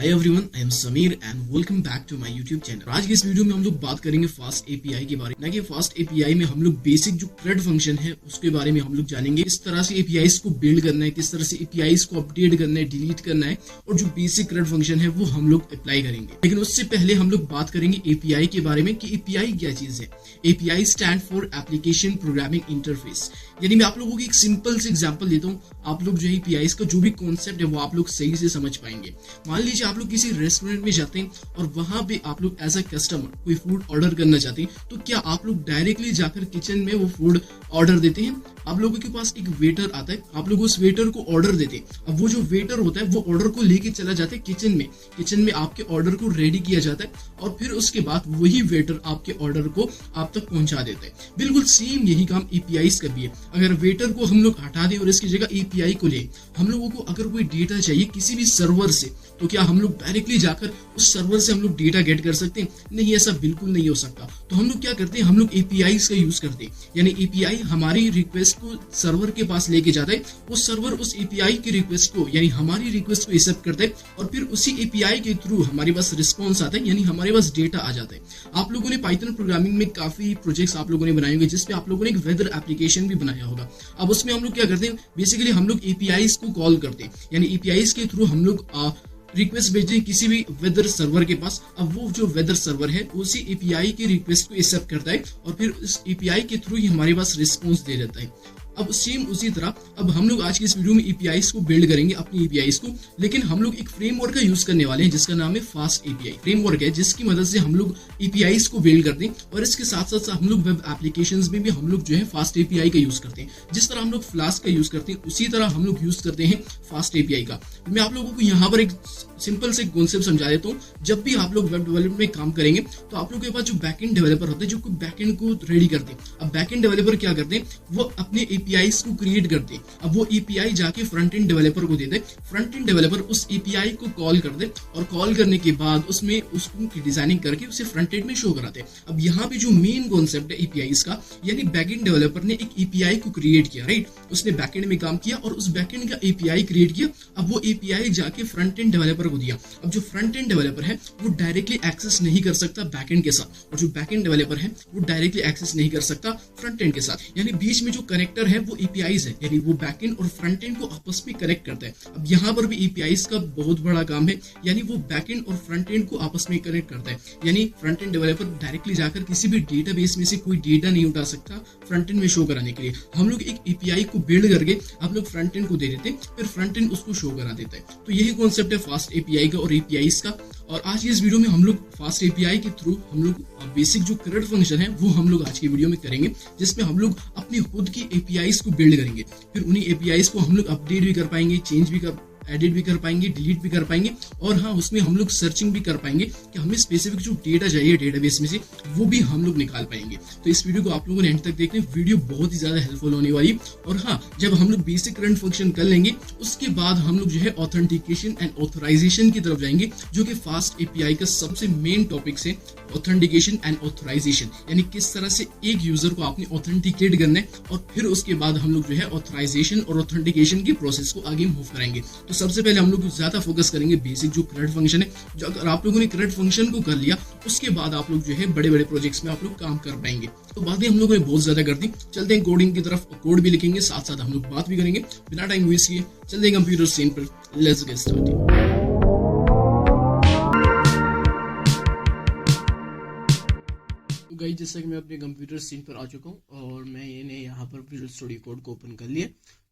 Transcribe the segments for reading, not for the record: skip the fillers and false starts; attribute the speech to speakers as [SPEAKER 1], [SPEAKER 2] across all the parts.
[SPEAKER 1] Hi everyone, I am Sameer and welcome back to my YouTube channel. आज की इस video में हम लोग बात करेंगे फास्ट एपीआई के बारे में। ना कि फास्ट एपीआई में हम लोग बेसिक जो CRUD फंक्शन है उसके बारे में हम लोग जानेंगे, किस तरह से एपीआईज को बिल्ड करना है, किस तरह से एपीआईज को अपडेट करना है, डिलीट करना है, और जो बेसिक CRUD फंक्शन है वो हम लोग अप्लाई करेंगे। लेकिन उससे पहले हम लोग बात करेंगे एपीआई के बारे में कि एपीआई क्या चीज है। API stand for application programming interface. यानी मैं आप लोगों को एक सिंपल से एग्जांपल देता हूँ, आप लोग जो है एपीआईज का जो भी कॉन्सेप्ट है वो आप लोग सही से समझ पाएंगे। मान लीजिए आप लोग किसी रेस्टोरेंट में जाते हैं और वहां पे आप लोग एज अ कस्टमर कोई फूड ऑर्डर करना चाहते हैं, तो क्या आप लोग डायरेक्टली जाकर किचन में वो फूड ऑर्डर देते हैं? आप लोगों के पास एक वेटर आता है, आप लोग उस वेटर को ऑर्डर देते हैं। अब वो जो वेटर होता है वो ऑर्डर को लेके चला जाता है किचन में आपके ऑर्डर को रेडी किया जाता है और फिर उसके बाद वही वेटर आपके ऑर्डर को आप तक पहुंचा देता है। बिल्कुल सेम यही काम एपीआईज का भी है। अगर वेटर को हम लोग हटा दें और इसकी जगह एपीआई को ले, हम लोगों को अगर कोई डेटा चाहिए किसी भी सर्वर से, तो क्या हम लोग डायरेक्टली जाकर उस सर्वर से हम लोग डेटा गेट कर सकते हैं? नहीं, ऐसा बिल्कुल नहीं हो सकता। तो हम लोग क्या करते हैं, हम लोग एपीआईज का यूज करते हैं। यानी एपीआई हमारी रिक्वेस्ट को सर्वर के पास लेके जाता है, वो सर्वर उस एपीआई की रिक्वेस्ट को यानी हमारी रिक्वेस्ट को एक्सेप्ट करता है और फिर उसी एपीआई के थ्रू हमारे पास रिस्पॉन्स आता है, यानी हमारे पास डेटा आ जाता है। आप लोगों ने पाइथन प्रोग्रामिंग में काफी प्रोजेक्ट्स आप लोगों ने बनाए होंगे, जिसमें आप लोगों ने एक वेदर एप्लीकेशन भी बनाया होगा। अब उसमें हम लोग क्या करते हैं, बेसिकली हम लोग एपीआईज को कॉल करते हैं, यानी एपीआईज के थ्रू हम लोग रिक्वेस्ट भेजते हैं किसी भी वेदर सर्वर के पास। अब वो जो वेदर सर्वर है उसी एपीआई की रिक्वेस्ट को एक्सेप्ट करता है और फिर इस एपीआई के थ्रू ही हमारे पास रिस्पॉन्स दे देता है। अब सेम उसी तरह अब हम लोग आज की इस वीडियो में एपीआईज को बिल्ड करेंगे, अपनी एपीआईज को, लेकिन हम लोग एक फ्रेमवर्क का यूज करने वाले हैं जिसका नाम है फास्ट एपीआई। फ्रेमवर्क है जिसकी मदद से हम लोग एपीआईज को बिल्ड करते हैं और इसके साथ साथ हम लोग वेब एप्लीकेशंस में भी हम लोग जो है फास्ट एपीआई का यूज करते हैं। जिस तरह हम लोग फ्लास्क का यूज करते हैं उसी तरह हम लोग यूज करते हैं फास्ट एपीआई का। मैं आप लोगों को यहाँ पर एक सिंपल से कॉन्सेप्ट समझा देता हूँ। जब भी आप लोग वेब डेवलपमेंट में काम करेंगे तो आप लोगों के पास जो बैकएंड डेवलपर होते हैं जो बैकएंड को रेडी करते हैं। अब बैकएंड डेवलपर क्या करते हैं, वो अपने एपीआईज को क्रिएट करते हैं। अब वो एपीआई जाके फ्रंट एंड डेवलपर को देते हैं, फ्रंट एंड डेवलपर उस एपीआई को कॉल कर दे और कॉल करने के बाद उसमें उसकी डिजाइनिंग करके उसे फ्रंट एंड में शो कराते हैं। अब यहाँ पे जो मेन कॉन्सेप्ट है एपीआईज का, यानी बैकएंड डेवलपर ने एक एपीआई को क्रिएट किया, राइट? उसने बैकएंड में काम किया और उस बैकएंड का एपीआई क्रिएट किया। अब वो एपीआई जाके फ्रंट एंड डेवलपर को दिया। अब जो फ्रंट एंड डेवलपर है वो डायरेक्टली एक्सेस नहीं कर सकता बैकएंड के साथ, और जो बैकएंड डेवलपर है वो डायरेक्टली एक्सेस नहीं कर सकता फ्रंट एंड के साथ। यानी बीच में जो कनेक्टर है वो एपीआईज है, यानी वो बैकएंड और फ्रंट एंड को आपस में कनेक्ट करता है। अब यहाँ पर भी एपीआईज का बहुत बड़ा काम है, यानी वो बैकएंड और फ्रंट एंड को आपस में कनेक्ट करता है। यानी फ्रंट एंड डेवलपर डायरेक्टली जाकर किसी भी डेटाबेस में से कोई डेटा नहीं उठा सकता फ्रंट एंड में शो कराने के लिए। हम लोग एक एपीआई को बिल्ड करके आप लोग फ्रंट एंड को दे देते हैं, फिर फ्रंट एंड उसको शो करा देता है। तो यही कॉन्सेप्ट है फास्ट एपीआई का और एपीआईज का। और आज की इस वीडियो में हम लोग फास्ट एपीआई के थ्रू हम लोग बेसिक जो CRUD फंक्शन है वो हम लोग आज की वीडियो में करेंगे, जिसमें हम लोग अपनी खुद की एपीआईज को बिल्ड करेंगे। फिर उन्हीं एपीआईज को हम लोग अपडेट भी कर पाएंगे, चेंज भी कर एडिट भी कर पाएंगे, डिलीट भी कर पाएंगे, और हाँ उसमें हम लोग सर्चिंग भी कर पाएंगे कि हमें स्पेसिफिक जो डेटा चाहिए डेटाबेस में से वो भी हम लोग निकाल पाएंगे। तो इस वीडियो को आप लोगों ने एंड तक देखना, वीडियो बहुत ही ज्यादा हेल्पफुल होने वाली। और हाँ, जब हम लोग बेसिक CRUD फंक्शन कर लेंगे उसके बाद हम लोग जो है ऑथेंटिकेशन एंड ऑथराइजेशन की तरफ जाएंगे, जो कि फास्ट एपीआई का सबसे मेन टॉपिक है। ऑथेंटिकेशन एंड ऑथराइजेशन यानी किस तरह से एक यूजर को आपने ऑथेंटिकेट करना है और फिर उसके बाद हम लोग जो है ऑथराइजेशन और ऑथेंटिकेशन की प्रोसेस को आगे मूव कराएंगे। तो सबसे पहले हम लोग ज्यादा फोकस करेंगे बेसिक जो CRUD फंक्शन है। जो अगर आप लोगों ने CRUD फंक्शन को कर लिया उसके बाद आप लोग जो है बड़े बड़े प्रोजेक्ट्स में आप लोग काम कर पाएंगे। तो बातें हम लोगों ने बहुत ज्यादा कर दी, चलते हैं कोडिंग की तरफ। कोड भी लिखेंगे, साथ साथ हम लोग बात भी करेंगे। बिना टाइम वेस्ट किए चलते हैं कंप्यूटर स्क्रीन पर, लेट्स गेट स्टार्टेड। गाइस, जैसा कि मैं अपने कंप्यूटर स्क्रीन पर आ चुका हूँ और मैंने यहाँ पर विजुअल स्टूडियो कोड को ओपन कर लिया।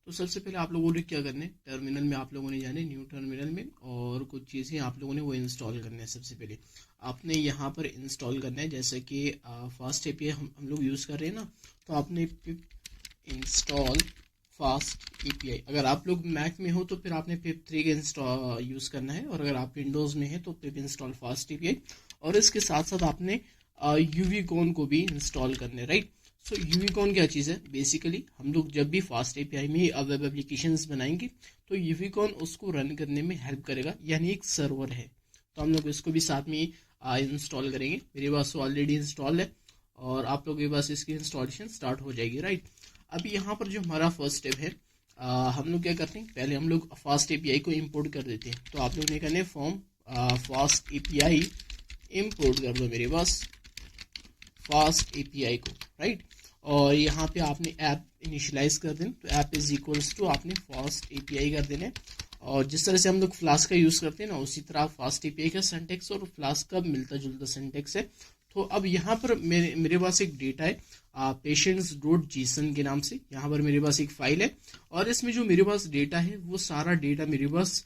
[SPEAKER 1] तो सबसे पहले आप लोगों ने क्या करना है, टर्मिनल में आप लोगों ने जाना है, न्यू टर्मिनल में, और कुछ चीज़ें आप लोगों ने वो इंस्टॉल करना है। सबसे पहले आपने यहाँ पर इंस्टॉल करना है, जैसे कि फास्ट एपीआई हम लोग यूज़ कर रहे हैं ना, तो आपने पिप इंस्टॉल फास्ट एपीआई। अगर आप लोग मैक में हो तो फिर आपने पिप 3 का इंस्टॉल यूज़ करना है, और अगर आप विंडोज़ में है तो पिप इंस्टॉल फास्ट एपीआई, और इसके साथ साथ आपने यूवीकॉन को भी इंस्टॉल करने, राइट? सो यूवीकॉन क्या चीज़ है, बेसिकली हम लोग जब भी फास्ट एपीआई में वेब एप्लीकेशंस बनाएंगे तो यूवीकॉन उसको रन करने में हेल्प करेगा, यानी एक सर्वर है। तो हम लोग इसको भी साथ में इंस्टॉल करेंगे। मेरे पास तो ऑलरेडी इंस्टॉल है और आप लोगों के पास इसकी इंस्टॉलेशन स्टार्ट हो जाएगी, राइट? अभी यहाँ पर जो हमारा फर्स्ट स्टेप है, हम लोग क्या करते हैं, पहले हम लोग फास्ट एपीआई को इंपोर्ट कर देते हैं। तो आप लोगों ने करना है फॉर्म फास्ट एपीआई इंपोर्ट कर दो मेरे पास फास्ट एपीआई को, राइट। और यहाँ पे आपने ऐप इनिशियलाइज कर देना, तो ऐप इज इक्वल्स टू आपने फास्ट एपीआई कर देना है। और जिस तरह से हम लोग फ्लास्क का यूज़ करते हैं ना, उसी तरह फास्ट एपीआई का सिंटैक्स और फ्लास्क का मिलता जुलता सिंटैक्स है। तो अब यहाँ पर मेरे पास एक डेटा है patients.json के नाम से। यहाँ पर मेरे पास एक फाइल है और इसमें जो मेरे पास डेटा है वो सारा डेटा मेरे पास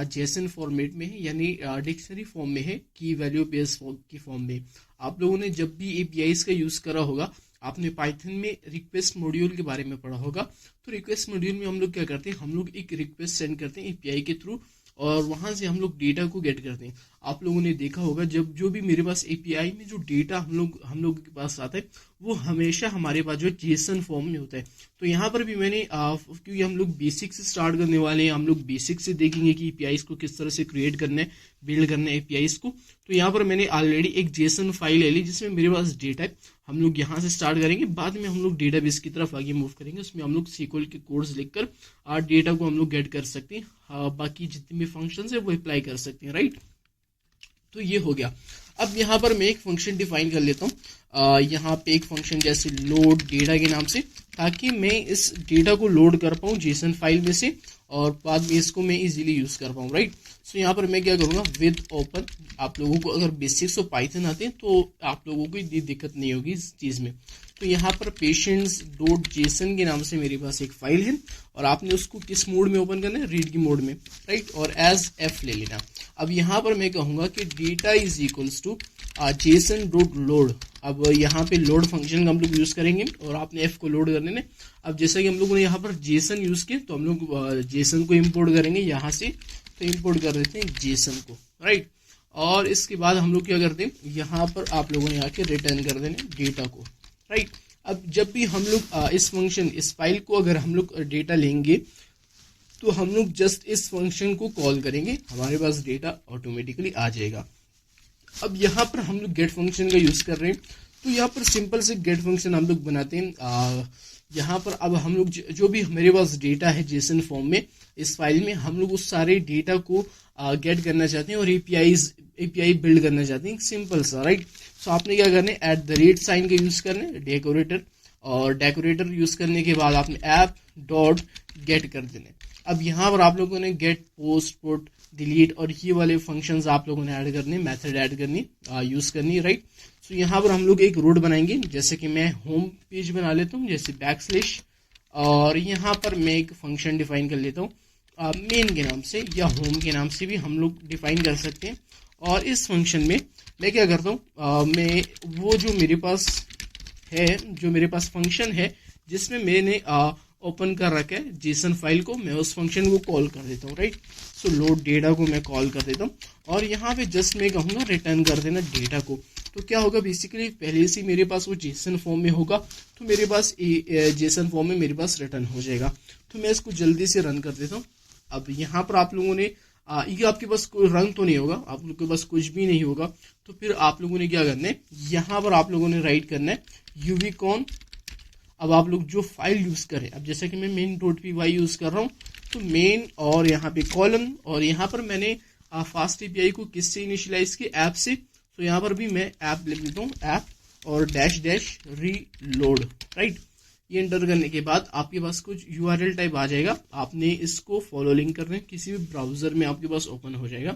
[SPEAKER 1] जेसन फॉर्मेट में है, यानी डिक्शनरी फॉर्म में है, की वैल्यू बेस की फॉर्म में। आप लोगों ने जब भी एपीआईज का यूज़ करा होगा, आपने पाइथन में रिक्वेस्ट मॉड्यूल के बारे में पढ़ा होगा। तो रिक्वेस्ट मॉड्यूल में हम लोग क्या करते हैं, हम लोग एक रिक्वेस्ट सेंड करते हैं एपीआई के थ्रू और वहां से हम लोग डेटा को गेट करते हैं। आप लोगों ने देखा होगा जब जो भी मेरे पास एपीआई में जो डेटा हम लोग के पास आता है वो हमेशा हमारे पास जो जेसन फॉर्म में होता है। तो यहाँ पर भी मैंने क्योंकि हम लोग बेसिक से स्टार्ट करने वाले हैं, हम लोग बेसिक से देखेंगे कि एपीआईज को किस तरह से क्रिएट करना है, बिल्ड करना है एपीआईज को। तो यहाँ पर मैंने ऑलरेडी एक जेसन फाइल ले ली जिसमें मेरे पास डेटा है। हम लोग यहाँ से स्टार्ट करेंगे, बाद में हम लोग डेटाबेस की तरफ आगे मूव करेंगे। उसमें हम लोग SQL के कोड्स लिखकर डेटा को हम लोग गेट कर सकते हैं। बाकी जितने भी फंक्शंस है वो अप्लाई कर सकते हैं, राइट। तो ये हो गया। अब यहाँ पर मैं एक फंक्शन डिफाइन कर लेता हूँ, यहाँ पे एक फंक्शन जैसे लोड डेटा के नाम से, ताकि मैं इस डेटा को लोड कर पाऊँ जेसन फाइल में से और बाद में इसको मैं इजीली यूज कर पाऊँ, राइट। सो यहाँ पर मैं क्या करूँगा, विद ओपन। आप लोगों को अगर बेसिक्स ऑफ पाइथन आते हैं तो आप लोगों को इतनी दिक्कत नहीं होगी इस चीज़ में। तो यहाँ पर patients.json के नाम से मेरे पास एक फाइल है और आपने उसको किस मोड में ओपन करना है, रीड की मोड में, राइट, और एज एफ ले लेना। अब यहाँ पर मैं कहूँगा कि data is equals to JSON.load। अब यहाँ पे लोड फंक्शन का हम लोग यूज करेंगे और आपने एफ को लोड कर लेना। अब जैसा कि हम लोगों ने यहाँ पर जेसन यूज किया तो हम लोग जेसन को इम्पोर्ट करेंगे यहाँ से, तो इम्पोर्ट कर देते हैं जेसन को, राइट। और इसके बाद हम लोग क्या करते हैं, यहाँ पर आप लोगों ने आके रिटर्न कर देना डेटा को, राइट। अब जब भी हम लोग इस फंक्शन इस फाइल को अगर हम लोग डेटा लेंगे तो हम लोग जस्ट इस फंक्शन को कॉल करेंगे, हमारे पास डेटा ऑटोमेटिकली आ जाएगा। अब यहाँ पर हम लोग गेट फंक्शन का यूज कर रहे हैं, तो यहाँ पर सिंपल से गेट फंक्शन हम लोग बनाते हैं। यहाँ पर अब हम लोग जो भी मेरे पास डेटा है जेसन फॉर्म में इस फाइल में, हम लोग उस सारे डेटा को गेट करना चाहते हैं और एपीआई बिल्ड करना चाहते हैं, सिंपल सा, राइट। सो आपने क्या करना है, @ साइन का यूज करना है, डेकोरेटर, और डेकोरेटर यूज करने के बाद आपने ऐप डॉट गेट कर देना। अब यहाँ पर आप लोगों ने गेट, पोस्ट, पुट, डिलीट और ये वाले फंक्शंस आप लोगों ने ऐड करने, मेथड ऐड करनी, यूज करनी, राइट। सो यहाँ पर हम लोग एक रूट बनाएंगे, जैसे कि मैं होम पेज बना लेता हूँ, जैसे \, और यहाँ पर मैं एक फंक्शन डिफाइन कर लेता हूँ मेन के नाम से, या होम के नाम से भी हम लोग डिफाइन कर सकते हैं। और इस फंक्शन में मैं क्या करता हूँ, मैं वो जो मेरे पास है, जो मेरे पास फंक्शन है जिसमें मैंने ओपन कर रखा है जेसन फाइल को, मैं उस फंक्शन को कॉल कर देता हूँ, राइट। सो लोड डेटा को मैं कॉल कर देता हूँ और यहाँ पे जस्ट मैं कहूँगा रिटर्न कर देना डेटा को। तो क्या होगा, बेसिकली पहले से मेरे पास वो जेसन फॉर्म में होगा, तो मेरे पास जेसन फॉर्म में मेरे पास रिटर्न हो जाएगा। तो मैं इसको जल्दी से रन कर देता हूँ। अब यहाँ पर आप लोगों ने ये आपके पास कोई रन तो नहीं होगा, आप लोग के पास कुछ भी नहीं होगा, तो फिर आप लोगों ने क्या करना है, यहाँ पर आप लोगों ने राइट करना है uvcon। अब आप लोग जो फाइल यूज करें, अब जैसे कि मैं main.py यूज कर रहा हूँ, तो मेन और यहाँ पे कॉलन, और यहाँ पर मैंने फास्ट एपीआई को किससे इनिशियलाइज किया, ऐप से। तो यहाँ पर भी मैं ऐप लिख देता हूँ, ऐप और -- रीलोड, राइट। ये एंटर करने के बाद आपके पास कुछ URL टाइप आ जाएगा, आपने इसको फॉलो लिंक करना है, किसी भी ब्राउजर में आपके पास ओपन हो जाएगा,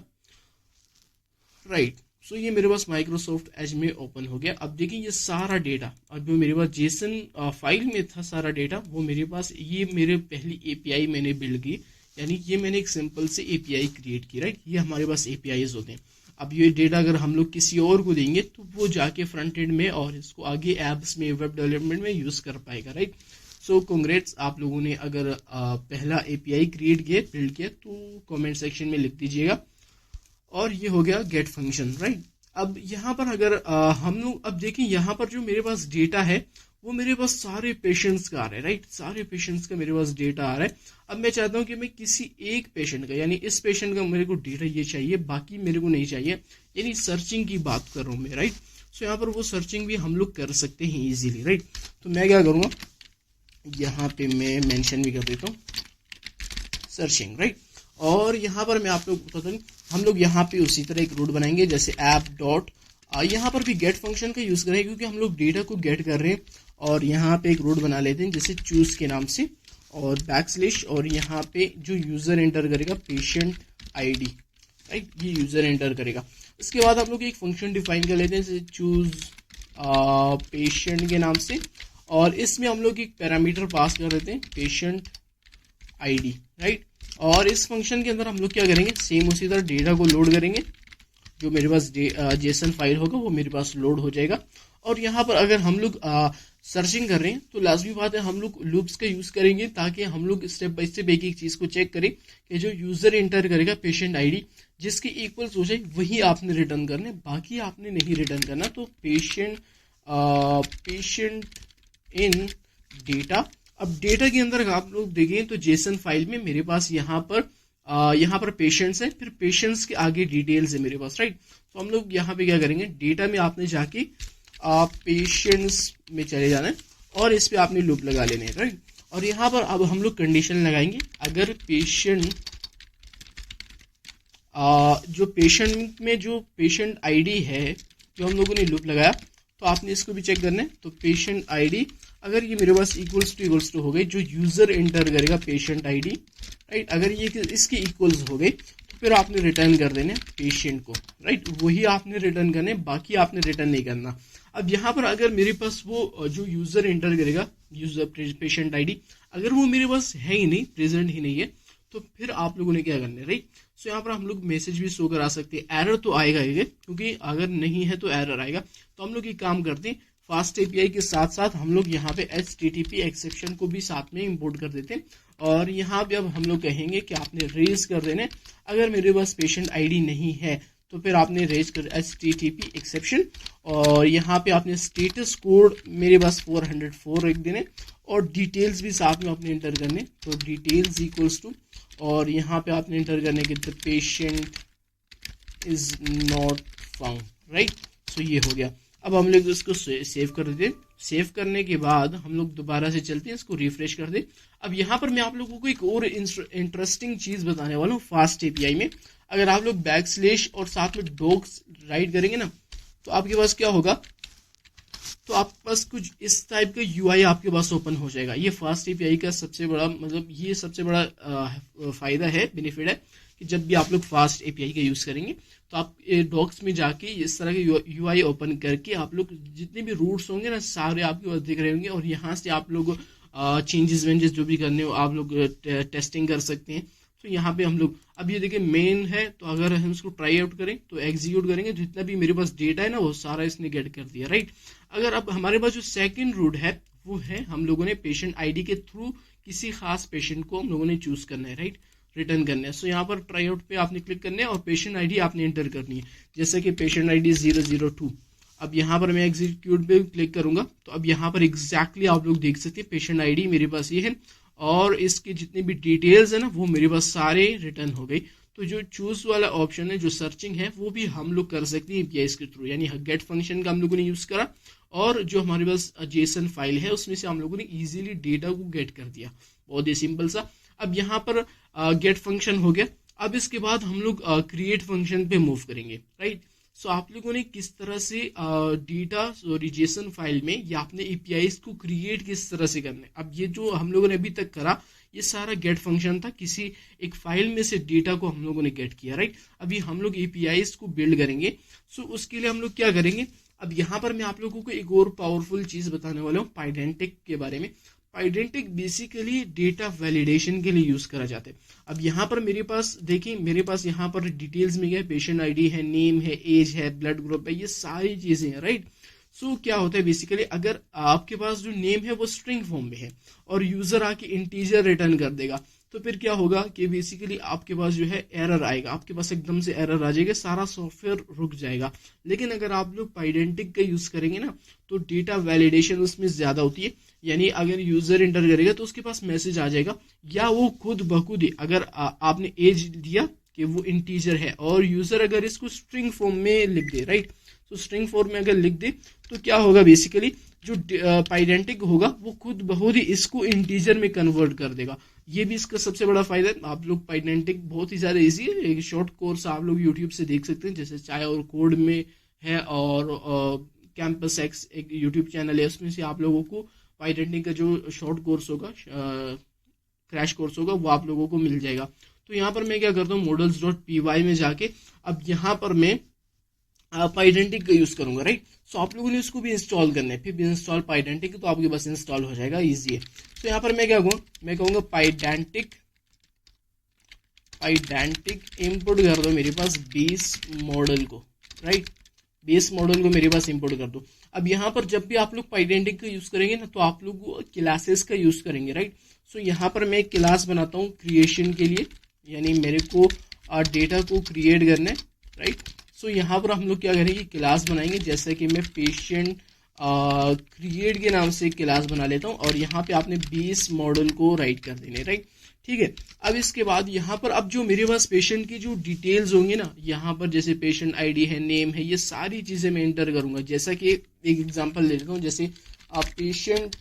[SPEAKER 1] राइट। सो ये मेरे पास माइक्रोसॉफ्ट एज में ओपन हो गया। अब देखिए ये सारा डेटा, अब जो मेरे पास जेसन फाइल में था सारा डेटा, वो मेरे पास, ये मेरे पहली एपीआई मैंने बिल्ड की, यानी ये मैंने एक सिंपल से एपीआई क्रिएट की, राइट। ये हमारे पास एपीआईज होते हैं। अब ये डेटा अगर हम लोग किसी और को देंगे तो वो जाके फ्रंट एंड में और इसको आगे एप्स में, वेब डेवलपमेंट में यूज कर पाएगा, राइट। सो कांग्रेट्स, आप लोगों ने अगर पहला एपीआई क्रिएट किया, बिल्ड किया, तो कमेंट सेक्शन में लिख दीजिएगा। और ये हो गया गेट फंक्शन, राइट। अब यहाँ पर अगर हम लोग अब देखें, यहाँ पर जो मेरे पास डेटा है वो मेरे पास सारे पेशेंट्स का आ रहा है, राइट। सारे पेशेंट्स का मेरे पास डेटा आ रहा है। अब मैं चाहता हूँ कि मैं किसी एक पेशेंट का, यानी इस पेशेंट का मेरे को डेटा ये चाहिए, बाकी मेरे को नहीं चाहिए, यानी सर्चिंग की बात कर रहा हूँ मैं, राइट। सो यहाँ पर वो सर्चिंग भी हम लोग कर सकते हैं इजीली, राइट। तो मैं क्या करूँगा, यहाँ पे मैं मेंशन भी कर देता हूँ सर्चिंग, राइट। और यहाँ पर मैं आप लोग बताता हूँ हम लोग यहाँ पे उसी तरह एक रूट बनाएंगे, जैसे ऐप डॉट, यहाँ पर भी गेट फंक्शन का यूज़ करेंगे क्योंकि हम लोग डेटा को गेट कर रहे हैं। और यहाँ पे एक रूट बना लेते हैं जैसे चूज के नाम से, और बैकस्लैश, और यहाँ पे जो यूज़र एंटर करेगा पेशेंट आईडी, राइट, ये यूज़र एंटर करेगा। इसके बाद हम लोग एक फंक्शन डिफाइन कर लेते हैं जैसे चूज पेशेंट के नाम से, और इसमें हम लोग एक पैरामीटर पास कर देते हैं पेशेंट आईडी, राइट। और इस फंक्शन के अंदर हम लोग क्या करेंगे, सेम उसी तरह डेटा को लोड करेंगे, जो मेरे पास जेसन फाइल होगा वो मेरे पास लोड हो जाएगा। और यहाँ पर अगर हम लोग सर्चिंग कर रहे हैं तो लाजमी बात है हम लोग लूप्स का यूज़ करेंगे, ताकि हम लोग स्टेप बाय स्टेप एक एक चीज़ को चेक करें कि जो यूज़र एंटर करेगा पेशेंट आईडी जिसके इक्वल्स हो जाए वही आपने रिटर्न करने, बाकी आपने नहीं रिटर्न करना। तो पेशेंट इन डेटा, अब डेटा के अंदर आप लोग देखें तो जेसन फाइल में मेरे पास यहाँ पर पेशेंट्स है, फिर पेशेंट्स के आगे डिटेल्स है मेरे पास, राइट। तो हम लोग यहाँ पे क्या करेंगे, डेटा में आपने जाके पेशेंट्स में चले जाना है और इस पे आपने लूप लगा लेने हैं, राइट। और यहाँ पर अब हम लोग कंडीशन लगाएंगे, अगर पेशेंट जो पेशेंट में जो पेशेंट आईडी है जो हम लोगों ने लूप लगाया, तो आपने इसको भी चेक करना है। तो पेशेंट आईडी अगर ये मेरे पास इक्वल्स टू हो गई, जो यूजर एंटर करेगा पेशेंट आईडी, राइट, अगर ये इसके इक्वल्स हो गए तो फिर आपने रिटर्न कर देने पेशेंट को, राइट, वही आपने रिटर्न करने, बाकी आपने रिटर्न नहीं करना। अब यहाँ पर अगर मेरे पास वो जो यूजर एंटर करेगा यूजर पेशेंट आईडी अगर वो मेरे पास है ही नहीं, प्रेजेंट ही नहीं है, तो फिर आप लोगों ने क्या करना है, राइट। सो यहाँ पर हम लोग मैसेज भी शो करा सकते हैं, एरर तो आएगा ही, क्योंकि अगर नहीं है तो एरर आएगा। तो हम लोग ये काम करते हैं, फास्ट एपीआई के साथ साथ हम लोग यहाँ पे HTTP एक्सेप्शन को भी साथ में इंपोर्ट कर देते हैं। और यहाँ पे अब हम लोग कहेंगे कि आपने रेज कर देना, अगर मेरे पास पेशेंट आईडी नहीं है तो फिर आपने रेज कर HTTP एक्सेप्शन, और यहाँ पे आपने स्टेटस कोड मेरे पास 404 रख देने, और डिटेल्स भी साथ में आपने इंटर करने। तो डिटेल्स इक्वल्स टू, और यहाँ पे आपने इंटर करने के the patient is not found, right. So ये हो गया। अब हम लोग इसको सेव कर देते हैं। सेव करने के बाद हम लोग दोबारा से चलते हैं, इसको रिफ्रेश कर दे। अब यहाँ पर मैं आप लोगों को एक और इंटरेस्टिंग चीज़ बताने वाला हूँ फास्ट एपीआई में। अगर आप लोग बैकस्लैश और साथ में डॉक्स राइट करेंगे ना, तो आपके पास क्या होगा, तो आपके पास कुछ इस टाइप का यूआई आपके पास ओपन हो जाएगा। ये फास्ट एपीआई का सबसे बड़ा ये सबसे बड़ा फायदा है, बेनिफिट है, कि जब भी आप लोग फास्ट एपीआई का यूज़ करेंगे तो आप डॉक्स में जाके इस तरह के यूआई ओपन करके आप लोग जितने भी रूट्स होंगे ना सारे आपके पास दिख रहे होंगे, और यहाँ से आप लोग चेंजेस वेंजेस जो भी करने हो आप लोग टेस्टिंग कर सकते हैं। तो यहाँ पे हम लोग अब ये देखिए मेन है, तो अगर हम इसको ट्राई आउट करें तो एग्जीक्यूट करेंगे, जितना भी मेरे पास डेटा है ना वो सारा इसने गेट कर दिया, राइट। अगर अब हमारे पास जो सेकंड रूट है वो है हम लोगों ने पेशेंट आईडी के थ्रू किसी खास पेशेंट को हम लोगों ने चूज करना है, राइट, रिटर्न करना है। सो यहाँ पर ट्राई आउट पे आपने क्लिक करना है और पेशेंट आईडी आपने एंटर करनी है, जैसे कि पेशेंट आईडी 002। अब यहाँ पर मैं एग्जीक्यूट पे क्लिक करूंगा तो अब यहाँ पर एग्जैक्टली आप लोग देख सकते हैं पेशेंट आईडी मेरे पास ये है, और इसके जितने भी डिटेल्स है ना वो मेरे पास सारे रिटर्न हो गई। तो जो चूज वाला ऑप्शन है, जो सर्चिंग है, वो भी हम लोग कर सकते हैं एपीआई के थ्रू, यानी गेट फंक्शन का हम लोगों ने यूज करा, और जो हमारे पास जेसन फाइल है उसमें से हम लोगों ने इजीली डेटा को गेट कर दिया, बहुत ही सिंपल सा। अब यहाँ पर गेट फंक्शन हो गया। अब इसके बाद हम लोग क्रिएट फंक्शन पे मूव करेंगे, राइट। सो आप लोगों ने किस तरह से डेटा जेसन फाइल में या अपने एपीआईज को क्रिएट किस तरह से करना है। अब ये जो हम लोगों ने अभी तक करा ये सारा गेट फंक्शन था, किसी एक फाइल में से डेटा को हम लोगों ने गेट किया, राइट। अभी हम लोग एपीआईज को बिल्ड करेंगे। सो उसके लिए हम लोग क्या करेंगे, अब यहाँ पर मैं आप लोगों को एक और पावरफुल चीज बताने वाला हूँ पाइडेंटिक के बारे में। पाइडेंटिक बेसिकली डेटा वैलिडेशन के लिए यूज करा जाता है। अब यहाँ पर मेरे पास देखिए, मेरे पास यहाँ पर डिटेल्स में गया, पेशेंट आईडी है, नेम है, एज है, ब्लड ग्रुप है, ये सारी चीजें हैं, राइट। सो क्या होता है बेसिकली, अगर आपके पास जो नेम है वो स्ट्रिंग फॉर्म में है और यूजर आके इंटीजर रिटर्न कर देगा, तो फिर क्या होगा कि बेसिकली आपके पास जो है एरर आएगा, आपके पास एकदम से एरर आ जाएगा, सारा सॉफ्टवेयर रुक जाएगा। लेकिन अगर आप लोग पाइडेंटिक का यूज करेंगे ना तो डेटा वैलिडेशन उसमें ज्यादा होती है, यानी अगर यूजर इंटर करेगा तो उसके पास मैसेज आ जाएगा, या वो खुद बखुद ही अगर आपने एज दिया कि वो इंटीजर है और यूजर अगर इसको स्ट्रिंग फॉर्म में लिख दे, राइट। तो स्ट्रिंग फॉर्म में अगर लिख दे तो क्या होगा बेसिकली, जो पाइडेंटिक होगा वो खुद बहुत ही इसको इंटीजर में कन्वर्ट कर देगा। ये भी इसका सबसे बड़ा फायदा है। आप लोग पाइडेंटिक बहुत ही ज्यादा इजी है, एक शॉर्ट कोर्स आप लोग यूट्यूब से देख सकते हैं, जैसे चाय और कोड में है, और कैंपस एक्स एक यूट्यूब चैनल है, उसमें से आप लोगों को पाइडेंटिक का जो शॉर्ट कोर्स होगा, क्रैश कोर्स होगा, वो आप लोगों को मिल जाएगा। तो यहाँ पर मैं क्या करता हूँ, models.py में जाके अब यहाँ पर मैं पाइडेंटिक का यूज करूंगा, राइट। सो आप लोगों ने उसको भी इंस्टॉल करना है, फिर भी इंस्टॉल पाइडेंटिक, तो आपके पास इंस्टॉल हो जाएगा, इजी है। तो यहाँ पर मैं क्या कहूँगा, मैं कहूँगा पाइडेंटिक इंपोर्ट कर दो मेरे पास बेस मॉडल को, राइट। बेस मॉडल को मेरे पास इंपोर्ट कर दो। अब यहाँ पर जब भी आप लोग पाइडेंटिक का यूज करेंगे ना, तो आप लोग क्लासेस का यूज करेंगे, राइट। सो यहाँ पर मैं एक क्लास बनाता हूँ क्रिएशन के लिए, यानी मेरे को डेटा को क्रिएट करना है, राइट। सो यहाँ पर हम लोग क्या करेंगे, क्लास बनाएंगे, जैसे कि मैं पेशेंट क्रिएट के नाम से एक क्लास बना लेता हूँ, और यहाँ पे आपने बेस मॉडल को राइट कर देने, राइट, ठीक है। अब इसके बाद यहाँ पर अब जो मेरे पास पेशेंट की जो डिटेल्स होंगी ना, यहाँ पर जैसे पेशेंट आईडी है, नेम है, ये सारी चीजें मैं एंटर करूंगा। जैसा कि एक एग्जांपल ले लेता हूँ, जैसे पेशेंट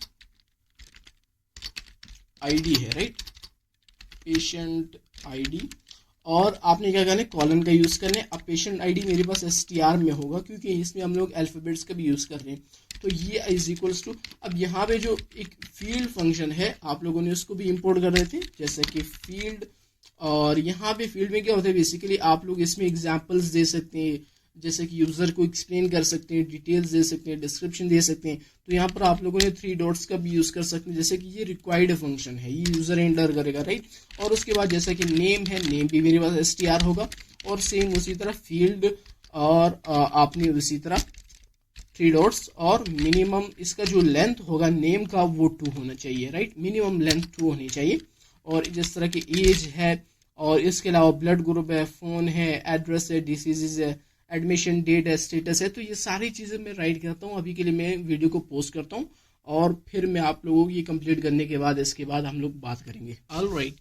[SPEAKER 1] आईडी है, राइट, पेशेंट आईडी, और आपने क्या करना है, कॉलन का यूज करना है। अब पेशेंट आईडी मेरे पास str में होगा, क्योंकि इसमें हम लोग अल्फाबेट्स का भी यूज कर रहे हैं। तो ये इज इक्वल्स टू, अब यहाँ पे जो एक फील्ड फंक्शन है, आप लोगों ने उसको भी इंपोर्ट कर रहे थे, जैसे कि फील्ड, और यहाँ पे फील्ड में क्या होता है, बेसिकली आप लोग इसमें एग्जाम्पल्स दे सकते हैं, जैसे कि यूजर को एक्सप्लेन कर सकते हैं, डिटेल्स दे सकते हैं, डिस्क्रिप्शन दे सकते हैं। तो यहाँ पर आप लोगों ने 3 डॉट्स का भी यूज कर सकते हैं, जैसे कि ये रिक्वायर्ड फंक्शन है, ये यूजर एंटर करेगा, राइट। और उसके बाद जैसा कि नेम है, नेम भी मेरे पास str होगा, और सेम उसी तरह फील्ड, और आपने उसी तरह 3 डॉट्स, और मिनिमम इसका जो लेंथ होगा नेम का वो 2 होना चाहिए, राइट, मिनिमम लेंथ 2 होनी चाहिए। और जिस तरह की एज है, और इसके अलावा ब्लड ग्रुप है, फोन है, एड्रेस है, डिसीजेज है, एडमिशन डेट है, स्टेटस है। तो ये सारी चीज़ें मैं राइट करता हूँ। अभी के लिए मैं वीडियो को पोस्ट करता हूँ, और फिर मैं आप लोगों को ये कंप्लीट करने के बाद इसके बाद हम लोग बात करेंगे। ऑलराइट,